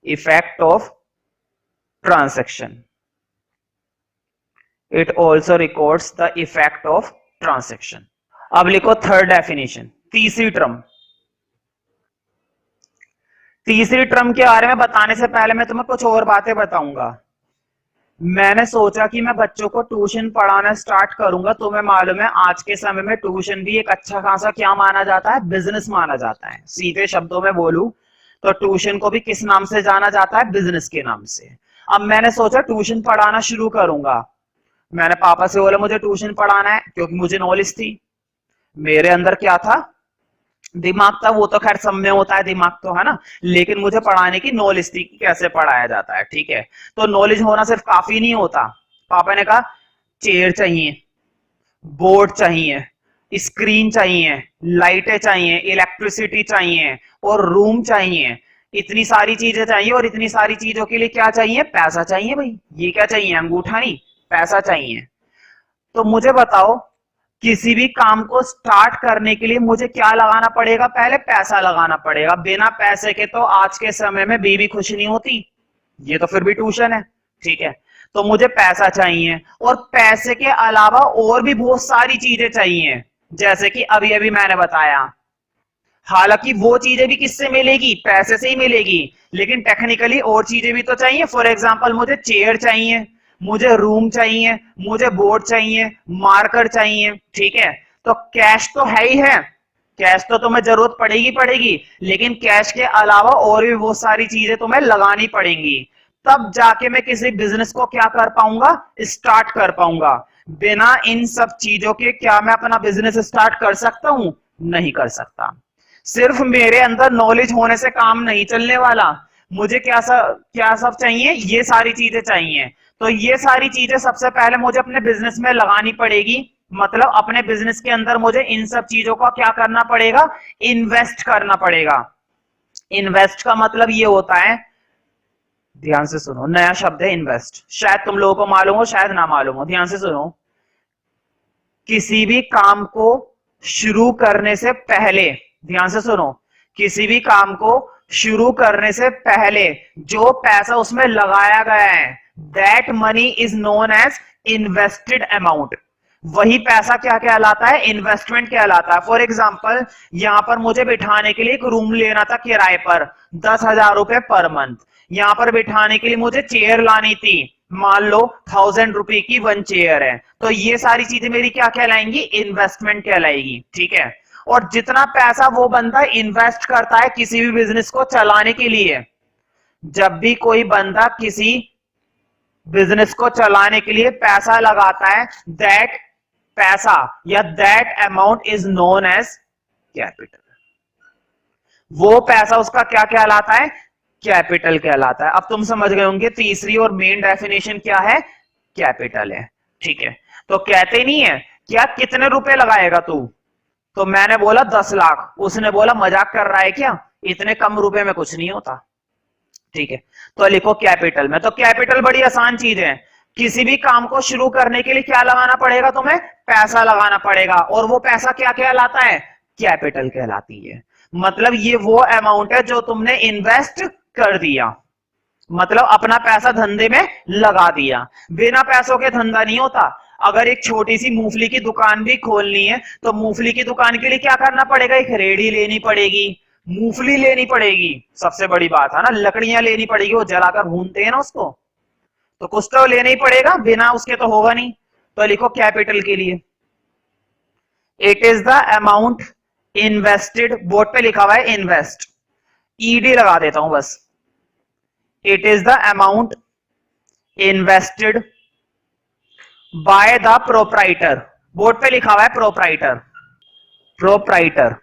effect of transaction, it also records the effect of transaction. अब लिखो third definition, तीसरी term. तीसरी term के बारे में बताने से पहले मैं तुम्हें कुछ और बातें बताऊंगा। मैंने सोचा कि मैं बच्चों को ट्यूशन पढ़ाना स्टार्ट करूंगा। तुम्हें मालूम है आज के समय में ट्यूशन भी एक अच्छा खासा क्या माना जाता है, बिजनेस माना जाता है। सीधे शब्दों में बोलूं तो ट्यूशन को भी किस नाम से जाना जाता है, बिजनेस के नाम से। अब मैंने सोचा ट्यूशन पढ़ाना शुरू करूंगा। मैंने पापा से बोला मुझे ट्यूशन पढ़ाना है, क्योंकि मुझे नॉलेज थी। मेरे अंदर क्या था, दिमाग था। वो तो खैर सब में होता है दिमाग तो, है ना, लेकिन मुझे पढ़ाने की नॉलेज थी कि कैसे पढ़ाया जाता है। ठीक है, तो नॉलेज होना सिर्फ काफी नहीं होता। पापा ने कहा चेयर चाहिए, बोर्ड चाहिए, स्क्रीन चाहिए, लाइटें चाहिए, इलेक्ट्रिसिटी चाहिए और रूम चाहिए। इतनी सारी चीजें चाहिए और इतनी सारी चीजों के लिए क्या चाहिए, पैसा चाहिए भाई। ये क्या चाहिए, अंगूठा नहीं, पैसा चाहिए। तो मुझे बताओ किसी भी काम को स्टार्ट करने के लिए मुझे क्या लगाना पड़ेगा, पहले पैसा लगाना पड़ेगा। बिना पैसे के तो आज के समय में बीवी खुश नहीं होती। ये तो फिर भी ट्यूशन है, ठीक है। तो मुझे पैसा चाहिए और पैसे के अलावा और भी बहुत सारी चीजें चाहिए, जैसे कि अभी अभी मैंने बताया। हालांकि वो चीजें भी किससे मिलेगी, पैसे से ही मिलेगी, लेकिन टेक्निकली और चीजें भी तो चाहिए। फॉर एग्जांपल मुझे चेयर चाहिए, मुझे रूम चाहिए, मुझे बोर्ड चाहिए, मार्कर चाहिए, ठीक है। तो कैश तो है ही है, कैश तो तुम्हें जरूरत पड़ेगी पड़ेगी, लेकिन कैश के अलावा और भी बहुत सारी चीजें तुम्हें लगानी पड़ेंगी। तब जाके मैं किसी बिजनेस को क्या कर पाऊंगा, स्टार्ट कर पाऊंगा। बिना इन सब चीजों के क्या मैं अपना बिजनेस स्टार्ट कर सकता हूं, नहीं कर सकता। सिर्फ मेरे अंदर नॉलेज होने से काम नहीं चलने वाला। मुझे क्या सब चाहिए, ये सारी चीजें चाहिए। तो ये सारी चीजें सबसे पहले मुझे अपने बिजनेस में लगानी पड़ेगी। मतलब अपने बिजनेस के अंदर मुझे इन सब चीजों का क्या करना पड़ेगा, इन्वेस्ट करना पड़ेगा। इन्वेस्ट का मतलब ये होता है, ध्यान से सुनो, नया शब्द है इन्वेस्ट, शायद तुम लोगों को मालूम हो शायद ना मालूम हो। ध्यान से सुनो, किसी भी काम को शुरू करने से पहले, ध्यान से सुनो, किसी भी काम को शुरू करने से पहले जो पैसा उसमें लगाया गया है, that money is known as invested amount. वही पैसा क्या कहलाता है, इन्वेस्टमेंट कहलाता है। फॉर एग्जाम्पल यहां पर मुझे बिठाने के लिए एक रूम लेना था किराए पर, 10,000 रुपए पर मंथ। यहां पर बिठाने के लिए मुझे चेयर लानी थी, मान लो 1,000 रुपए की वन चेयर है। तो ये सारी चीजें मेरी क्या कहलाएंगी, इन्वेस्टमेंट कहलाएगी, ठीक है। और जितना पैसा वो बंदा इन्वेस्ट करता है किसी भी बिजनेस को चलाने के लिए, जब भी कोई बंदा किसी बिजनेस को चलाने के लिए पैसा लगाता है, दैट पैसा या that amount is known as capital. वो पैसा उसका क्या कहलाता है, कैपिटल कहलाता है। अब तुम समझ गए होंगे तीसरी और मेन डेफिनेशन क्या है, कैपिटल है, ठीक है। तो कहते नहीं है क्या कितने रुपए लगाएगा तू, तो मैंने बोला 10 लाख, उसने बोला मजाक कर रहा है क्या, इतने कम रुपए में कुछ नहीं होता, ठीक है। तो लिखो कैपिटल में। तो कैपिटल बड़ी आसान चीज है, किसी भी काम को शुरू करने के लिए क्या लगाना पड़ेगा, तुम्हें पैसा लगाना पड़ेगा, और वो पैसा क्या कहलाता है, कैपिटल कहलाती है। मतलब ये वो अमाउंट है जो तुमने इन्वेस्ट कर दिया, मतलब अपना पैसा धंधे में लगा दिया। बिना पैसों के धंधा नहीं होता। अगर एक छोटी सी मूंगफली की दुकान भी खोलनी है तो मूंगफली की दुकान के लिए क्या करना पड़ेगा, एक रेडी लेनी पड़ेगी, मूंगफली लेनी पड़ेगी, सबसे बड़ी बात है ना, लकड़ियां लेनी पड़ेगी, वो जलाकर भूनते हैं ना उसको, तो कुछ तो लेना ही पड़ेगा, बिना उसके तो होगा नहीं। तो लिखो कैपिटल के लिए it is the amount invested, board पे लिखा हुआ है इन्वेस्ट, ईडी लगा देता हूं बस, it is the amount invested by the proprietor, board पे लिखा हुआ है प्रोप्राइटर, प्रोप्राइटर,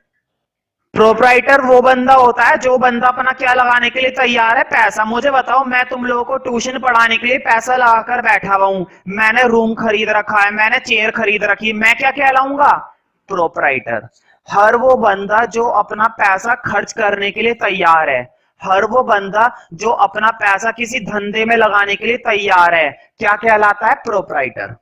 प्रोप्राइटर वो बंदा होता है जो बंदा अपना क्या लगाने के लिए तैयार है, पैसा। मुझे बताओ, मैं तुम लोगों को ट्यूशन पढ़ाने के लिए पैसा लगाकर बैठा हुआ हूं, मैंने रूम खरीद रखा है, मैंने चेयर खरीद रखी, मैं क्या कहलाऊंगा, प्रोप्राइटर। हर वो बंदा जो अपना पैसा खर्च करने के लिए तैयार है, हर वो बंदा जो अपना पैसा किसी धंधे में लगाने के लिए तैयार है, क्या कहलाता है, प्रोप्राइटर।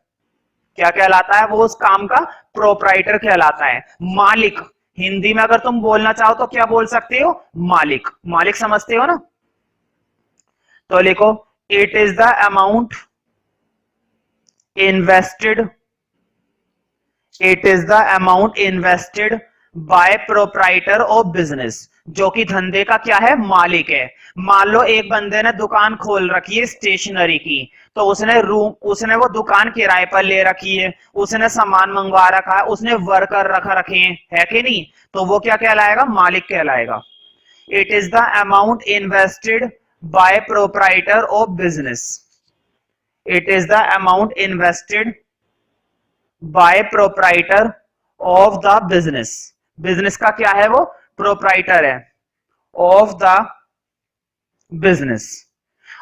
क्या कहलाता है वो, उस काम का प्रोप्राइटर कहलाता है। मालिक, हिंदी में अगर तुम बोलना चाहो तो क्या बोल सकते हो, मालिक। मालिक समझते हो ना, तो लिखो it is the amount invested, it is the amount invested bye proprietor of business, जो कि धंधे का क्या है, मालिक है। मान लो एक बंदे ने दुकान खोल रखी है स्टेशनरी की, तो उसने वो दुकान किराए पर ले रखी है, उसने सामान मंगवा रखा है, उसने वर्कर रखा रखे हैं, है कि नहीं, तो वो क्या कहलाएगा, मालिक कहलाएगा। It is the amount invested bye proprietor of business, it is the amount invested bye proprietor of the business, business का क्या है वो, प्रोप्राइटर है, ऑफ द बिजनेस।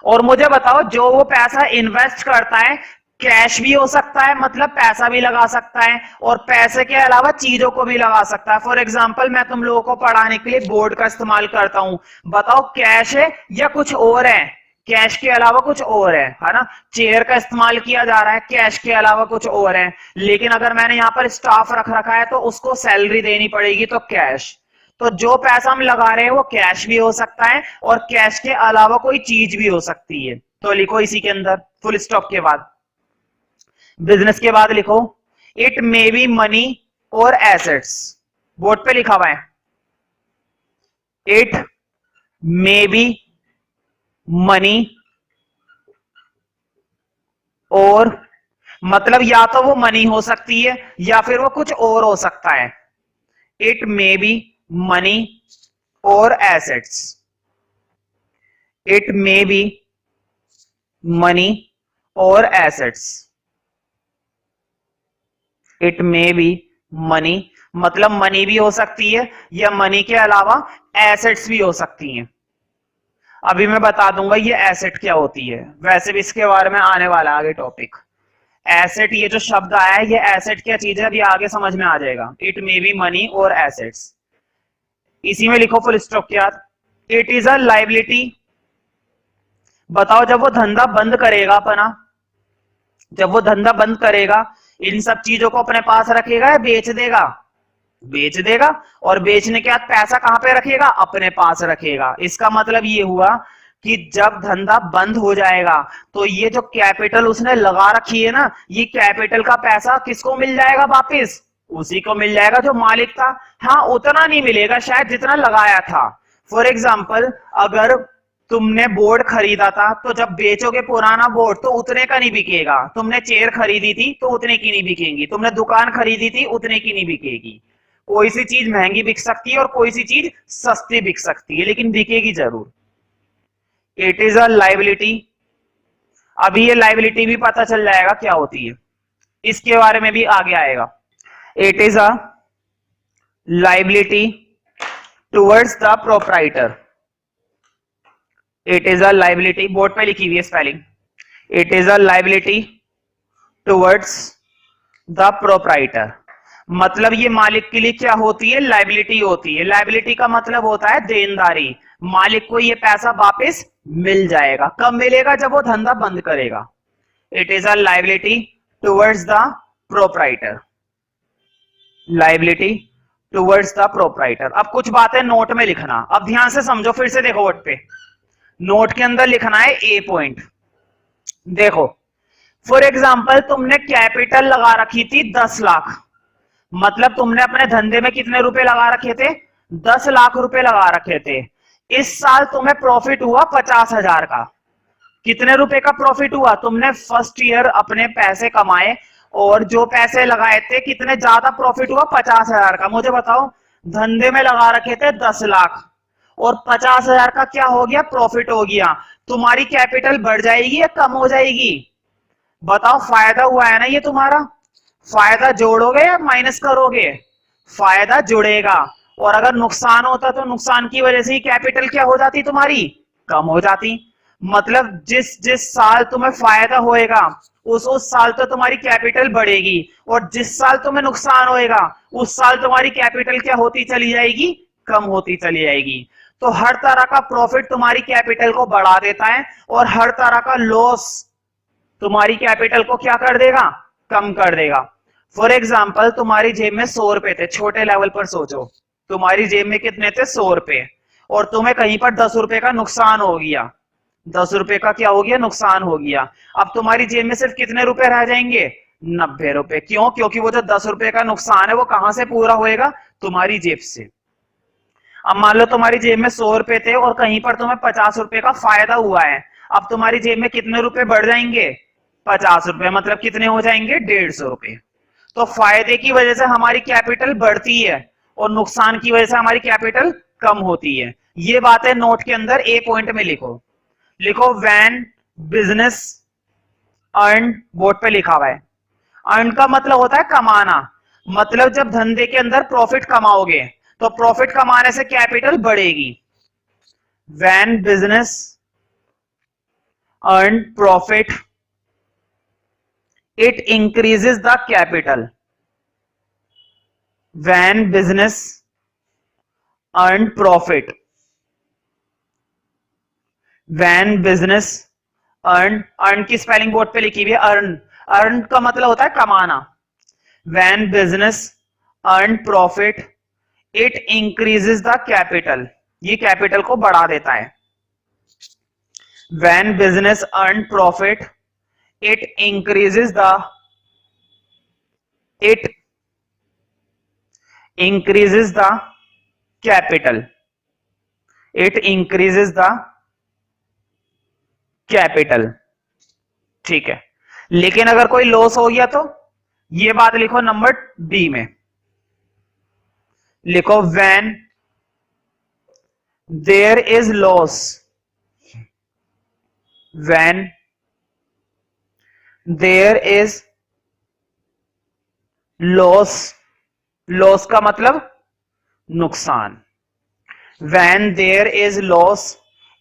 और मुझे बताओ, जो वो पैसा इन्वेस्ट करता है, कैश भी हो सकता है, मतलब पैसा भी लगा सकता है, और पैसे के अलावा चीजों को भी लगा सकता है। फॉर एग्जांपल, मैं तुम लोगों को पढ़ाने के लिए बोर्ड का इस्तेमाल करता हूं, बताओ कैश है या कुछ और है, कैश के अलावा कुछ और है ना। चेयर का इस्तेमाल किया जा रहा है, कैश के अलावा कुछ और है, लेकिन अगर मैंने यहां पर स्टाफ रख रखा है तो उसको सैलरी देनी पड़ेगी, तो कैश। तो जो पैसा हम लगा रहे हैं वो कैश भी हो सकता है, और कैश के अलावा कोई चीज भी हो सकती है। तो लिखो इसी के अंदर फुल स्टॉप के बाद, बिजनेस के बाद लिखो इट मे बी मनी और एसेट्स, बोर्ड पे लिखा हुआ है इट मे बी मनी, और मतलब या तो वो मनी हो सकती है या फिर वो कुछ और हो सकता है। इट मे बी मनी और assets, it may be money और assets, it may be money, मतलब मनी भी हो सकती है या मनी के अलावा एसेट्स भी हो सकती हैं। अभी मैं बता दूंगा ये एसेट क्या होती है, वैसे भी इसके बारे में आने वाला आगे टॉपिक। एसेट, ये जो शब्द आया है, ये एसेट क्या चीज है अभी आगे समझ में आ जाएगा। इट मे बी मनी और एसेट्स, इसी में लिखो फुल स्टॉप के बाद इट इज अ लाइबिलिटी। बताओ, जब वो धंधा बंद करेगा अपना, जब वो धंधा बंद करेगा, इन सब चीजों को अपने पास रखेगा या बेच देगा, बेच देगा, और बेचने के बाद पैसा कहां पे रखेगा, अपने पास रखेगा। इसका मतलब ये हुआ कि जब धंधा बंद हो जाएगा तो ये जो कैपिटल उसने लगा रखी है ना, ये कैपिटल का पैसा किसको मिल जाएगा वापस, उसी को मिल जाएगा जो मालिक था। हाँ, उतना नहीं मिलेगा शायद जितना लगाया था। फॉर एग्जाम्पल, अगर तुमने बोर्ड खरीदा था तो जब बेचोगे पुराना बोर्ड तो उतने का नहीं बिकेगा, तुमने चेयर खरीदी थी तो उतने की नहीं बिकेगी, तुमने दुकान खरीदी थी उतने की नहीं बिकेगी। कोई सी चीज महंगी बिक सकती है और कोई सी चीज सस्ती बिक सकती है, लेकिन बिकेगी जरूर। इट इज अ लाइबिलिटी, अभी ये लाइबिलिटी भी पता चल जाएगा क्या होती है, इसके बारे में भी आगे आएगा। It is a liability towards the proprietor, it is a liability, board पे लिखी हुई है spelling, it is a liability towards the proprietor, मतलब ये मालिक के लिए क्या होती है, लाइबिलिटी होती है। लाइबिलिटी का मतलब होता है देनदारी, मालिक को ये पैसा वापस मिल जाएगा। कब मिलेगा, जब वो धंधा बंद करेगा। It is a liability towards the proprietor, liability towards the proprietor. अब कुछ बातें नोट में लिखना, अब ध्यान से समझो, फिर से देखो बोर्ड पे, नोट के अंदर लिखना है ए पॉइंट। देखो, फॉर एग्जाम्पल तुमने कैपिटल लगा रखी थी 10 लाख, मतलब तुमने अपने धंधे में कितने रुपए लगा रखे थे, 10 लाख रुपए लगा रखे थे। इस साल तुम्हें प्रॉफिट हुआ 50,000 का। कितने रुपए का प्रॉफिट हुआ, तुमने फर्स्ट ईयर अपने पैसे कमाए और जो पैसे लगाए थे कितने ज्यादा प्रॉफिट हुआ 50,000 का। मुझे बताओ, धंधे में लगा रखे थे 10 लाख और 50,000 का क्या हो गया, प्रॉफिट हो गया। तुम्हारी कैपिटल बढ़ जाएगी या कम हो जाएगी? बताओ, फायदा हुआ है ना ये तुम्हारा। फायदा जोड़ोगे या माइनस करोगे? फायदा जुड़ेगा। और अगर नुकसान होता तो नुकसान की वजह से ही कैपिटल क्या हो जाती तुम्हारी, कम हो जाती। मतलब जिस जिस साल तुम्हें फायदा होएगा उस साल तो तुम्हारी कैपिटल बढ़ेगी, और जिस साल तुम्हें नुकसान होएगा उस साल तुम्हारी कैपिटल क्या होती चली जाएगी, कम होती चली जाएगी। तो हर तरह का प्रॉफिट तुम्हारी कैपिटल को बढ़ा देता है, और हर तरह का लॉस तुम्हारी कैपिटल को क्या कर देगा, कम कर देगा। फॉर एग्जाम्पल, तुम्हारी जेब में 100 रुपए थे, छोटे लेवल पर सोचो, तुम्हारी जेब में कितने थे, 100 रुपए, और तुम्हें कहीं पर 10 रुपए का नुकसान हो गया। 10 रुपए का क्या हो गया, नुकसान हो गया। अब तुम्हारी जेब में सिर्फ कितने रुपए रह जाएंगे, 90 रुपए। क्यों? क्योंकि वो जो 10 रुपए का नुकसान है वो कहां से पूरा होएगा, तुम्हारी जेब से। अब मान लो तुम्हारी जेब में 100 रुपए थे और कहीं पर तुम्हें 50 रुपए का फायदा हुआ है। अब तुम्हारी जेब में कितने रुपए बढ़ जाएंगे, 50 रुपए, मतलब कितने हो जाएंगे, 150 रुपए। तो फायदे की वजह से हमारी कैपिटल बढ़ती है और नुकसान की वजह से हमारी कैपिटल कम होती है। ये बातें नोट के अंदर ए पॉइंट में लिखो। लिखो, व्हेन बिजनेस अर्न, बोर्ड पे लिखा हुआ है। अर्न का मतलब होता है कमाना, मतलब जब धंधे के अंदर प्रॉफिट कमाओगे तो प्रॉफिट कमाने से कैपिटल बढ़ेगी। When business earn profit it increases the capital. When business earn profit, when business earn की स्पेलिंग बोर्ड पे लिखी हुई है, earn का मतलब होता है कमाना। when business earn profit it increases the capital, ये कैपिटल को बढ़ा देता है। when business earn profit it increases the capital, it increases the capital। ठीक है, लेकिन अगर कोई लॉस हो गया तो ये बात लिखो नंबर बी में, लिखो when there is loss, when there is loss, loss का मतलब नुकसान। when there is loss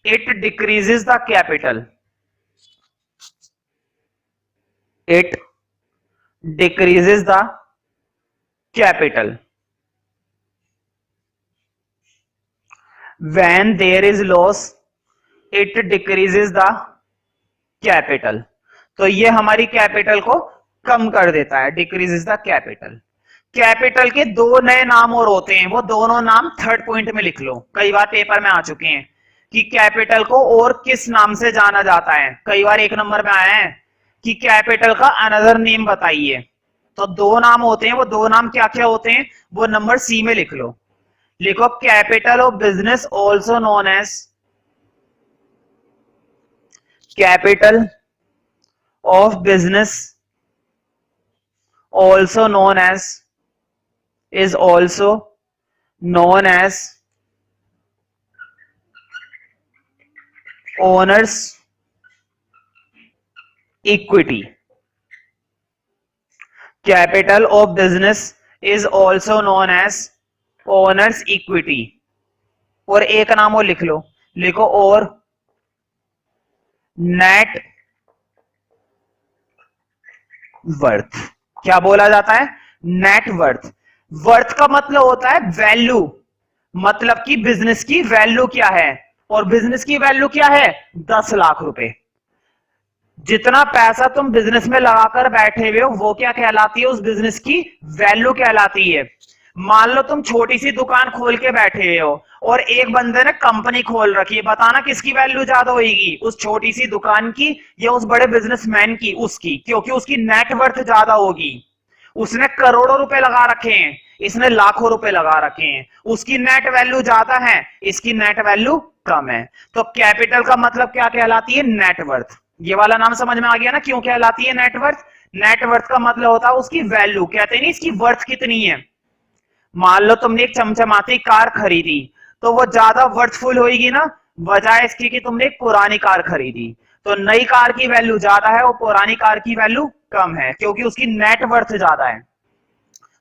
it decreases the capital, it decreases the capital। when there is loss it decreases the capital, तो ये हमारी capital को कम कर देता है, डिक्रीजेस द कैपिटल। कैपिटल के दो नए नाम और होते हैं, वो दोनों नाम थर्ड पॉइंट में लिख लो, कई बार पेपर में आ चुके हैं कि कैपिटल को और किस नाम से जाना जाता है। कई बार एक नंबर में आया है कि कैपिटल का अनदर नेम बताइए, तो दो नाम होते हैं, वो दो नाम क्या क्या होते हैं, वो नंबर सी में लिख लो। लिखो, capital of business also known as, capital of business also known as, is also known as owner's equity, capital of business is also known as owner's equity। और एक नाम और लिख लो, लिखो और नेट वर्थ। क्या बोला जाता है, नेट वर्थ। वर्थ का मतलब होता है वैल्यू, मतलब कि बिजनेस की वैल्यू क्या है, और बिजनेस की वैल्यू क्या है, 10 लाख रुपए। जितना पैसा तुम बिजनेस में लगाकर बैठे हुए हो वो क्या कहलाती है, उस बिजनेस की वैल्यू कहलाती है। मान लो तुम छोटी सी दुकान खोल के बैठे हुए हो और एक बंदे ने कंपनी खोल रखी है, बताना किसकी वैल्यू ज्यादा होगी, उस छोटी सी दुकान की या उस बड़े बिजनेसमैन की, उसकी, क्योंकि उसकी नेटवर्थ ज्यादा होगी। उसने करोड़ों रुपए लगा रखे हैं, इसने लाखों रुपए लगा रखे हैं, उसकी नेट वैल्यू ज्यादा है, इसकी नेट वैल्यू कम है। तो कैपिटल का मतलब क्या कहलाती है, नेटवर्थ। ये वाला नाम समझ में आ गया ना, क्यों कहलाती है नेटवर्थ। नेटवर्थ का मतलब होता है उसकी वैल्यू, कहते हैं नहीं इसकी वर्थ कितनी है। मान लो तुमने एक चमचमाती कार खरीदी तो वो ज्यादा वर्थफुल होगी ना, बजाय इसके कि तुमने एक पुरानी कार खरीदी। तो नई कार की वैल्यू ज्यादा है और पुरानी कार की वैल्यू कम है, क्योंकि उसकी नेट वर्थ ज्यादा है।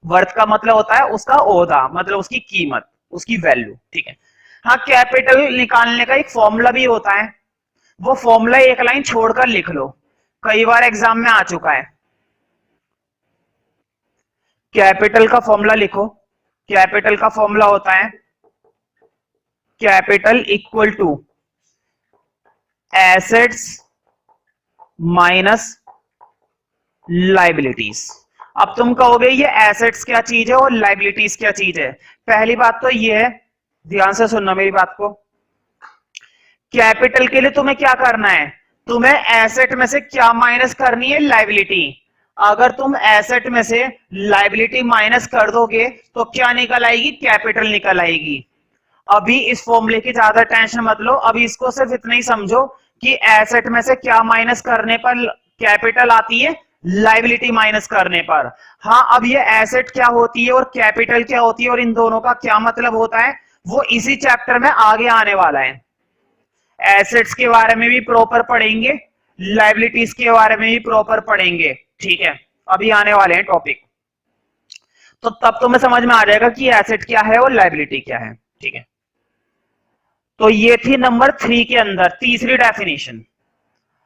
वर्थ का मतलब होता है उसका ओहदा, मतलब उसकी कीमत, उसकी वैल्यू, ठीक है। हाँ, कैपिटल निकालने का एक फॉर्मूला भी होता है, वो फॉर्मूला एक लाइन छोड़कर लिख लो, कई बार एग्जाम में आ चुका है। कैपिटल का फॉर्मूला लिखो। कैपिटल का फॉर्मूला होता है capital equal to assets minus liabilities. अब तुम कहोगे ये एसेट्स क्या चीज है और लाइबिलिटीज क्या चीज है। पहली बात तो ये है, ध्यान से सुनना मेरी बात को, कैपिटल के लिए तुम्हें क्या करना है, तुम्हें एसेट में से क्या माइनस करनी है, लाइबिलिटी। अगर तुम एसेट में से लाइबिलिटी माइनस कर दोगे तो क्या निकल आएगी, कैपिटल निकल आएगी। अभी इस फॉर्मूले की ज्यादा टेंशन मत लो, अभी इसको सिर्फ इतना ही समझो कि एसेट में से क्या माइनस करने पर कैपिटल आती है, लाइबिलिटी माइनस करने पर। हाँ, अब ये एसेट क्या होती है और कैपिटल क्या होती है और इन दोनों का क्या मतलब होता है, वो इसी चैप्टर में आगे आने वाला है। एसेट्स के बारे में भी प्रॉपर पढ़ेंगे, लाइबिलिटीज के बारे में भी प्रॉपर पढ़ेंगे, ठीक है, अभी आने वाले हैं टॉपिक। तो तब तुम्हें समझ में आ जाएगा कि एसेट क्या है और लाइबिलिटी क्या है, ठीक है। तो ये थी नंबर 3 के अंदर तीसरी डेफिनेशन।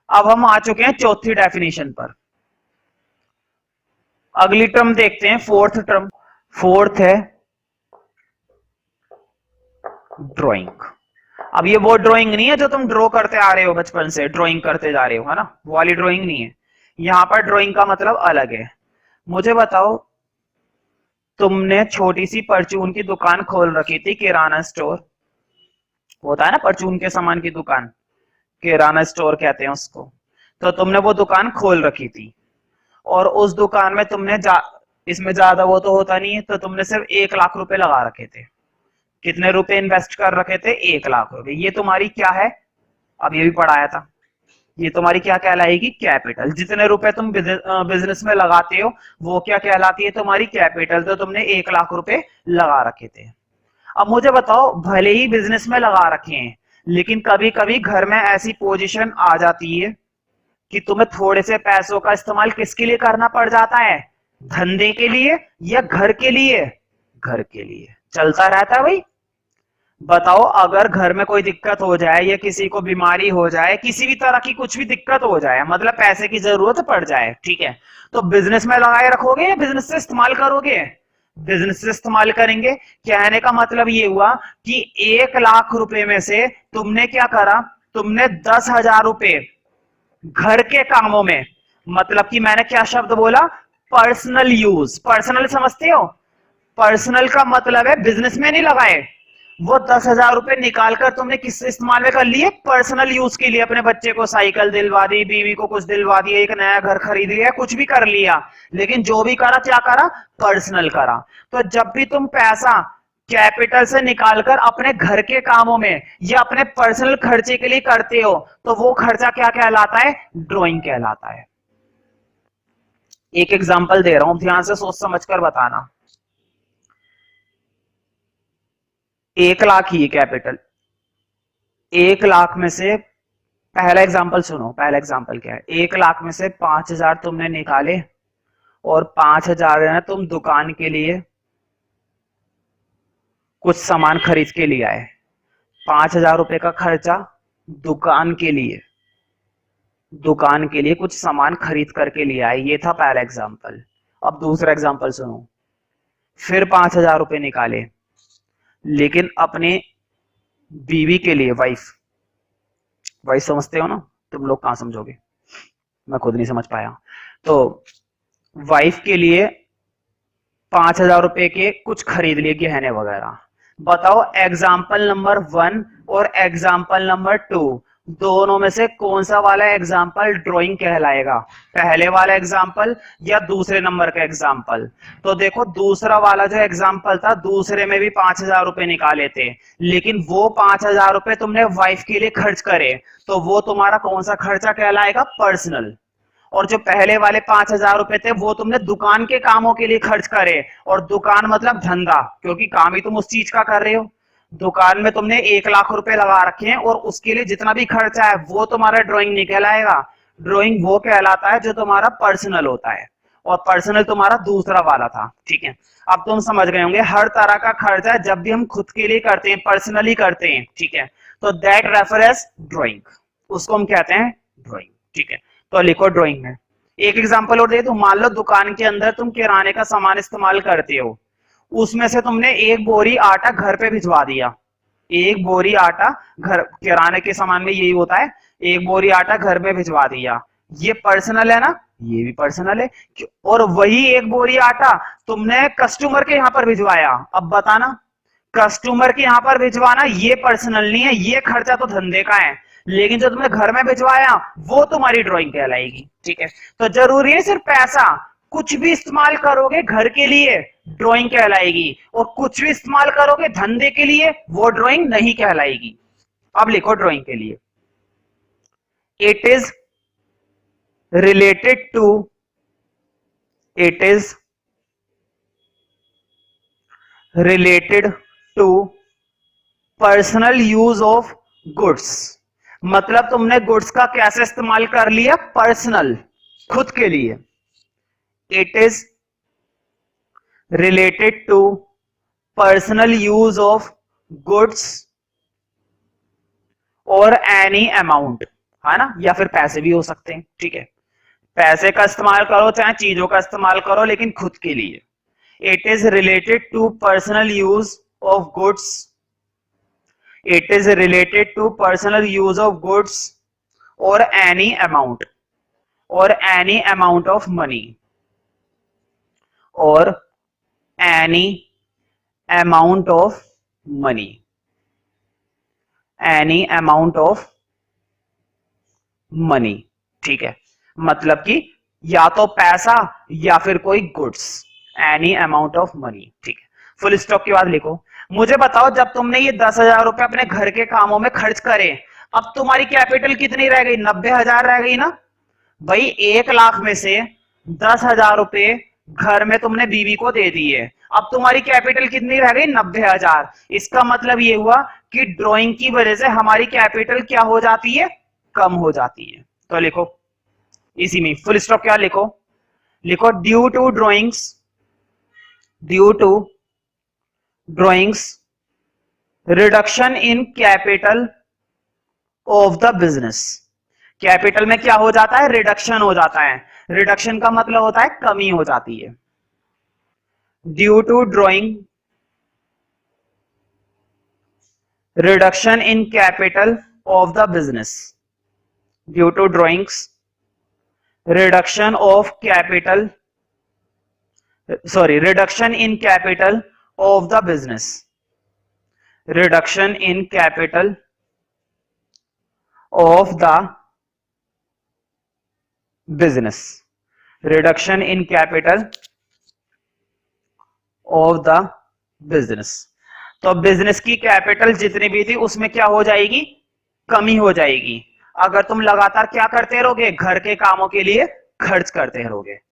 अब हम आ चुके हैं चौथी डेफिनेशन पर। अगली टर्म देखते हैं, फोर्थ टर्म। फोर्थ है ड्राइंग। अब ये वो ड्राइंग नहीं है जो तुम ड्रॉ करते आ रहे हो बचपन से, ड्राइंग करते जा रहे हो, है ना, वो वाली ड्राइंग नहीं है। यहां पर ड्राइंग का मतलब अलग है। मुझे बताओ, तुमने छोटी सी परचून की दुकान खोल रखी थी, किराना स्टोर होता है ना, परचून के सामान की दुकान, किराना स्टोर कहते हैं उसको। तो तुमने वो दुकान खोल रखी थी और उस दुकान में तुमने इसमें ज्यादा वो तो होता नहीं है, तो तुमने सिर्फ 1 लाख रुपए लगा रखे थे। कितने रुपए इन्वेस्ट कर रखे थे, 1 लाख रुपए। ये तुम्हारी क्या है, अब ये भी पढ़ाया था, ये तुम्हारी क्या कहलाएगी, कैपिटल। जितने रुपए तुम बिजनेस में लगाते हो वो क्या कहलाती है, तुम्हारी कैपिटल। तो तुमने 1 लाख रुपए लगा रखे थे। अब मुझे बताओ, भले ही बिजनेस में लगा रखे हैं, लेकिन कभी कभी घर में ऐसी पोजीशन आ जाती है कि तुम्हें थोड़े से पैसों का इस्तेमाल किसके लिए करना पड़ जाता है, धंधे के लिए या घर के लिए, घर के लिए चलता रहता है भाई। बताओ, अगर घर में कोई दिक्कत हो जाए या किसी को बीमारी हो जाए, किसी भी तरह की कुछ भी दिक्कत हो जाए, मतलब पैसे की जरूरत पड़ जाए, ठीक है, तो बिजनेस में लगाए रखोगे या बिजनेस से इस्तेमाल करोगे, बिजनेस से इस्तेमाल करेंगे। कहने का मतलब ये हुआ कि 1 लाख रुपए में से तुमने क्या करा, तुमने 10,000 रुपए घर के कामों में, मतलब कि मैंने क्या शब्द बोला, पर्सनल यूज। पर्सनल समझते हो, पर्सनल का मतलब है बिजनेस में नहीं लगाए। वो 10,000 रुपए निकालकर तुमने किस इस्तेमाल में कर लिए, पर्सनल यूज के लिए। अपने बच्चे को साइकिल दिलवा दी, बीवी को कुछ दिलवा दिया, एक नया घर खरीद लिया, कुछ भी कर लिया, लेकिन जो भी करा क्या करा, पर्सनल करा। तो जब भी तुम पैसा कैपिटल से निकालकर अपने घर के कामों में या अपने पर्सनल खर्चे के लिए करते हो, तो वो खर्चा क्या कहलाता है, ड्राइंग कहलाता है। एक एग्जांपल दे रहा हूं, ध्यान से सोच समझकर बताना। 1 लाख ही कैपिटल, 1 लाख में से पहला एग्जांपल सुनो, पहला एग्जांपल क्या है, 1 लाख में से 5,000 तुमने निकाले और 5,000 है तुम दुकान के लिए कुछ सामान खरीद के लिए आए। 5,000 रुपए का खर्चा दुकान के लिए, दुकान के लिए कुछ सामान खरीद करके लिए आए, ये था पहला एग्जांपल। अब दूसरा एग्जांपल सुनो, फिर 5,000 रुपए निकाले, लेकिन अपने बीवी के लिए, वाइफ, वाइफ समझते हो ना, तुम लोग कहां समझोगे, मैं खुद नहीं समझ पाया। तो वाइफ के लिए 5,000 रुपए के कुछ खरीद लिए, गहने वगैरह। बताओ, एग्जाम्पल नंबर 1 और एग्जाम्पल नंबर 2 दोनों में से कौन सा वाला एग्जाम्पल ड्राइंग कहलाएगा, पहले वाला एग्जाम्पल या दूसरे नंबर का एग्जाम्पल। तो देखो, दूसरा वाला जो एग्जाम्पल था, दूसरे में भी 5,000 रुपए निकाले थे, लेकिन वो 5,000 रुपए तुमने वाइफ के लिए खर्च करे, तो वो तुम्हारा कौन सा खर्चा कहलाएगा, पर्सनल। और जो पहले वाले 5,000 रुपए थे वो तुमने दुकान के कामों के लिए खर्च करे, और दुकान मतलब धंधा, क्योंकि काम ही तुम उस चीज का कर रहे हो। दुकान में तुमने 1 लाख रुपए लगा रखे हैं और उसके लिए जितना भी खर्चा है वो तुम्हारा ड्राइंग नहीं कहलाएगा। ड्राइंग वो कहलाता है जो तुम्हारा पर्सनल होता है, और पर्सनल तुम्हारा दूसरा वाला था। ठीक है, अब तुम समझ गए होंगे हर तरह का खर्चा जब भी हम खुद के लिए करते हैं, पर्सनली करते हैं, ठीक है, तो दैट रेफर एज ड्राइंग, उसको हम कहते हैं ड्राइंग। ठीक है, तो लिखो ड्राइंग में। एक एग्जांपल और दे दूं, मान लो दुकान के अंदर तुम किराने का सामान इस्तेमाल करते हो, उसमें से तुमने 1 बोरी आटा घर पे भिजवा दिया। 1 बोरी आटा घर, किराने के सामान में यही होता है, 1 बोरी आटा घर में भिजवा दिया, ये पर्सनल है ना, ये भी पर्सनल है। और वही 1 बोरी आटा तुमने कस्टमर के यहां पर भिजवाया, अब बताना, कस्टमर के यहां पर भिजवाना ये पर्सनल नहीं है, ये खर्चा तो धंधे का है, लेकिन जो तुमने घर में भिजवाया वो तुम्हारी ड्राइंग कहलाएगी। ठीक है, तो जरूरी है सिर्फ पैसा, कुछ भी इस्तेमाल करोगे घर के लिए ड्राइंग कहलाएगी, और कुछ भी इस्तेमाल करोगे धंधे के लिए वो ड्राइंग नहीं कहलाएगी। अब लिखो ड्राइंग के लिए, it is related to, it is related to personal use of goods, मतलब तुमने गुड्स का कैसे इस्तेमाल कर लिया, पर्सनल, खुद के लिए। It is related to personal use of goods और एनी अमाउंट, है ना, या फिर पैसे भी हो सकते हैं। ठीक है, पैसे का इस्तेमाल करो चाहे चीजों का इस्तेमाल करो, लेकिन खुद के लिए। It is related to personal use of goods, it is related to personal use of goods और एनी अमाउंट, और एनी अमाउंट ऑफ मनी, और any amount of money, any amount of money. ठीक है, मतलब कि या तो पैसा या फिर कोई goods, any amount of money. ठीक है, फुल स्टॉप के बाद लिखो, मुझे बताओ जब तुमने ये 10,000 रुपए अपने घर के कामों में खर्च करे, अब तुम्हारी कैपिटल कितनी रह गई, 90,000 रह गई ना। भाई 1 लाख में से 10,000 रुपए घर में तुमने बीवी को दे दिए, अब तुम्हारी कैपिटल कितनी रह गई, 90,000। इसका मतलब ये हुआ कि ड्राइंग की वजह से हमारी कैपिटल क्या हो जाती है, कम हो जाती है। तो लिखो इसी में फुल स्टॉप क्या लिखो, लिखो due to drawings, due to drawings reduction in capital of the business. Capital में क्या हो जाता है, रिडक्शन हो जाता है। रिडक्शन का मतलब होता है कमी हो जाती है। Due to drawing reduction in capital of the business, due to drawings reduction of capital, sorry, reduction in capital of the business, reduction in capital of the business, reduction in capital of the business. तो business की capital जितनी भी थी उसमें क्या हो जाएगी, कमी हो जाएगी, अगर तुम लगातार क्या करते रहोगे, घर के कामों के लिए खर्च करते रहोगे।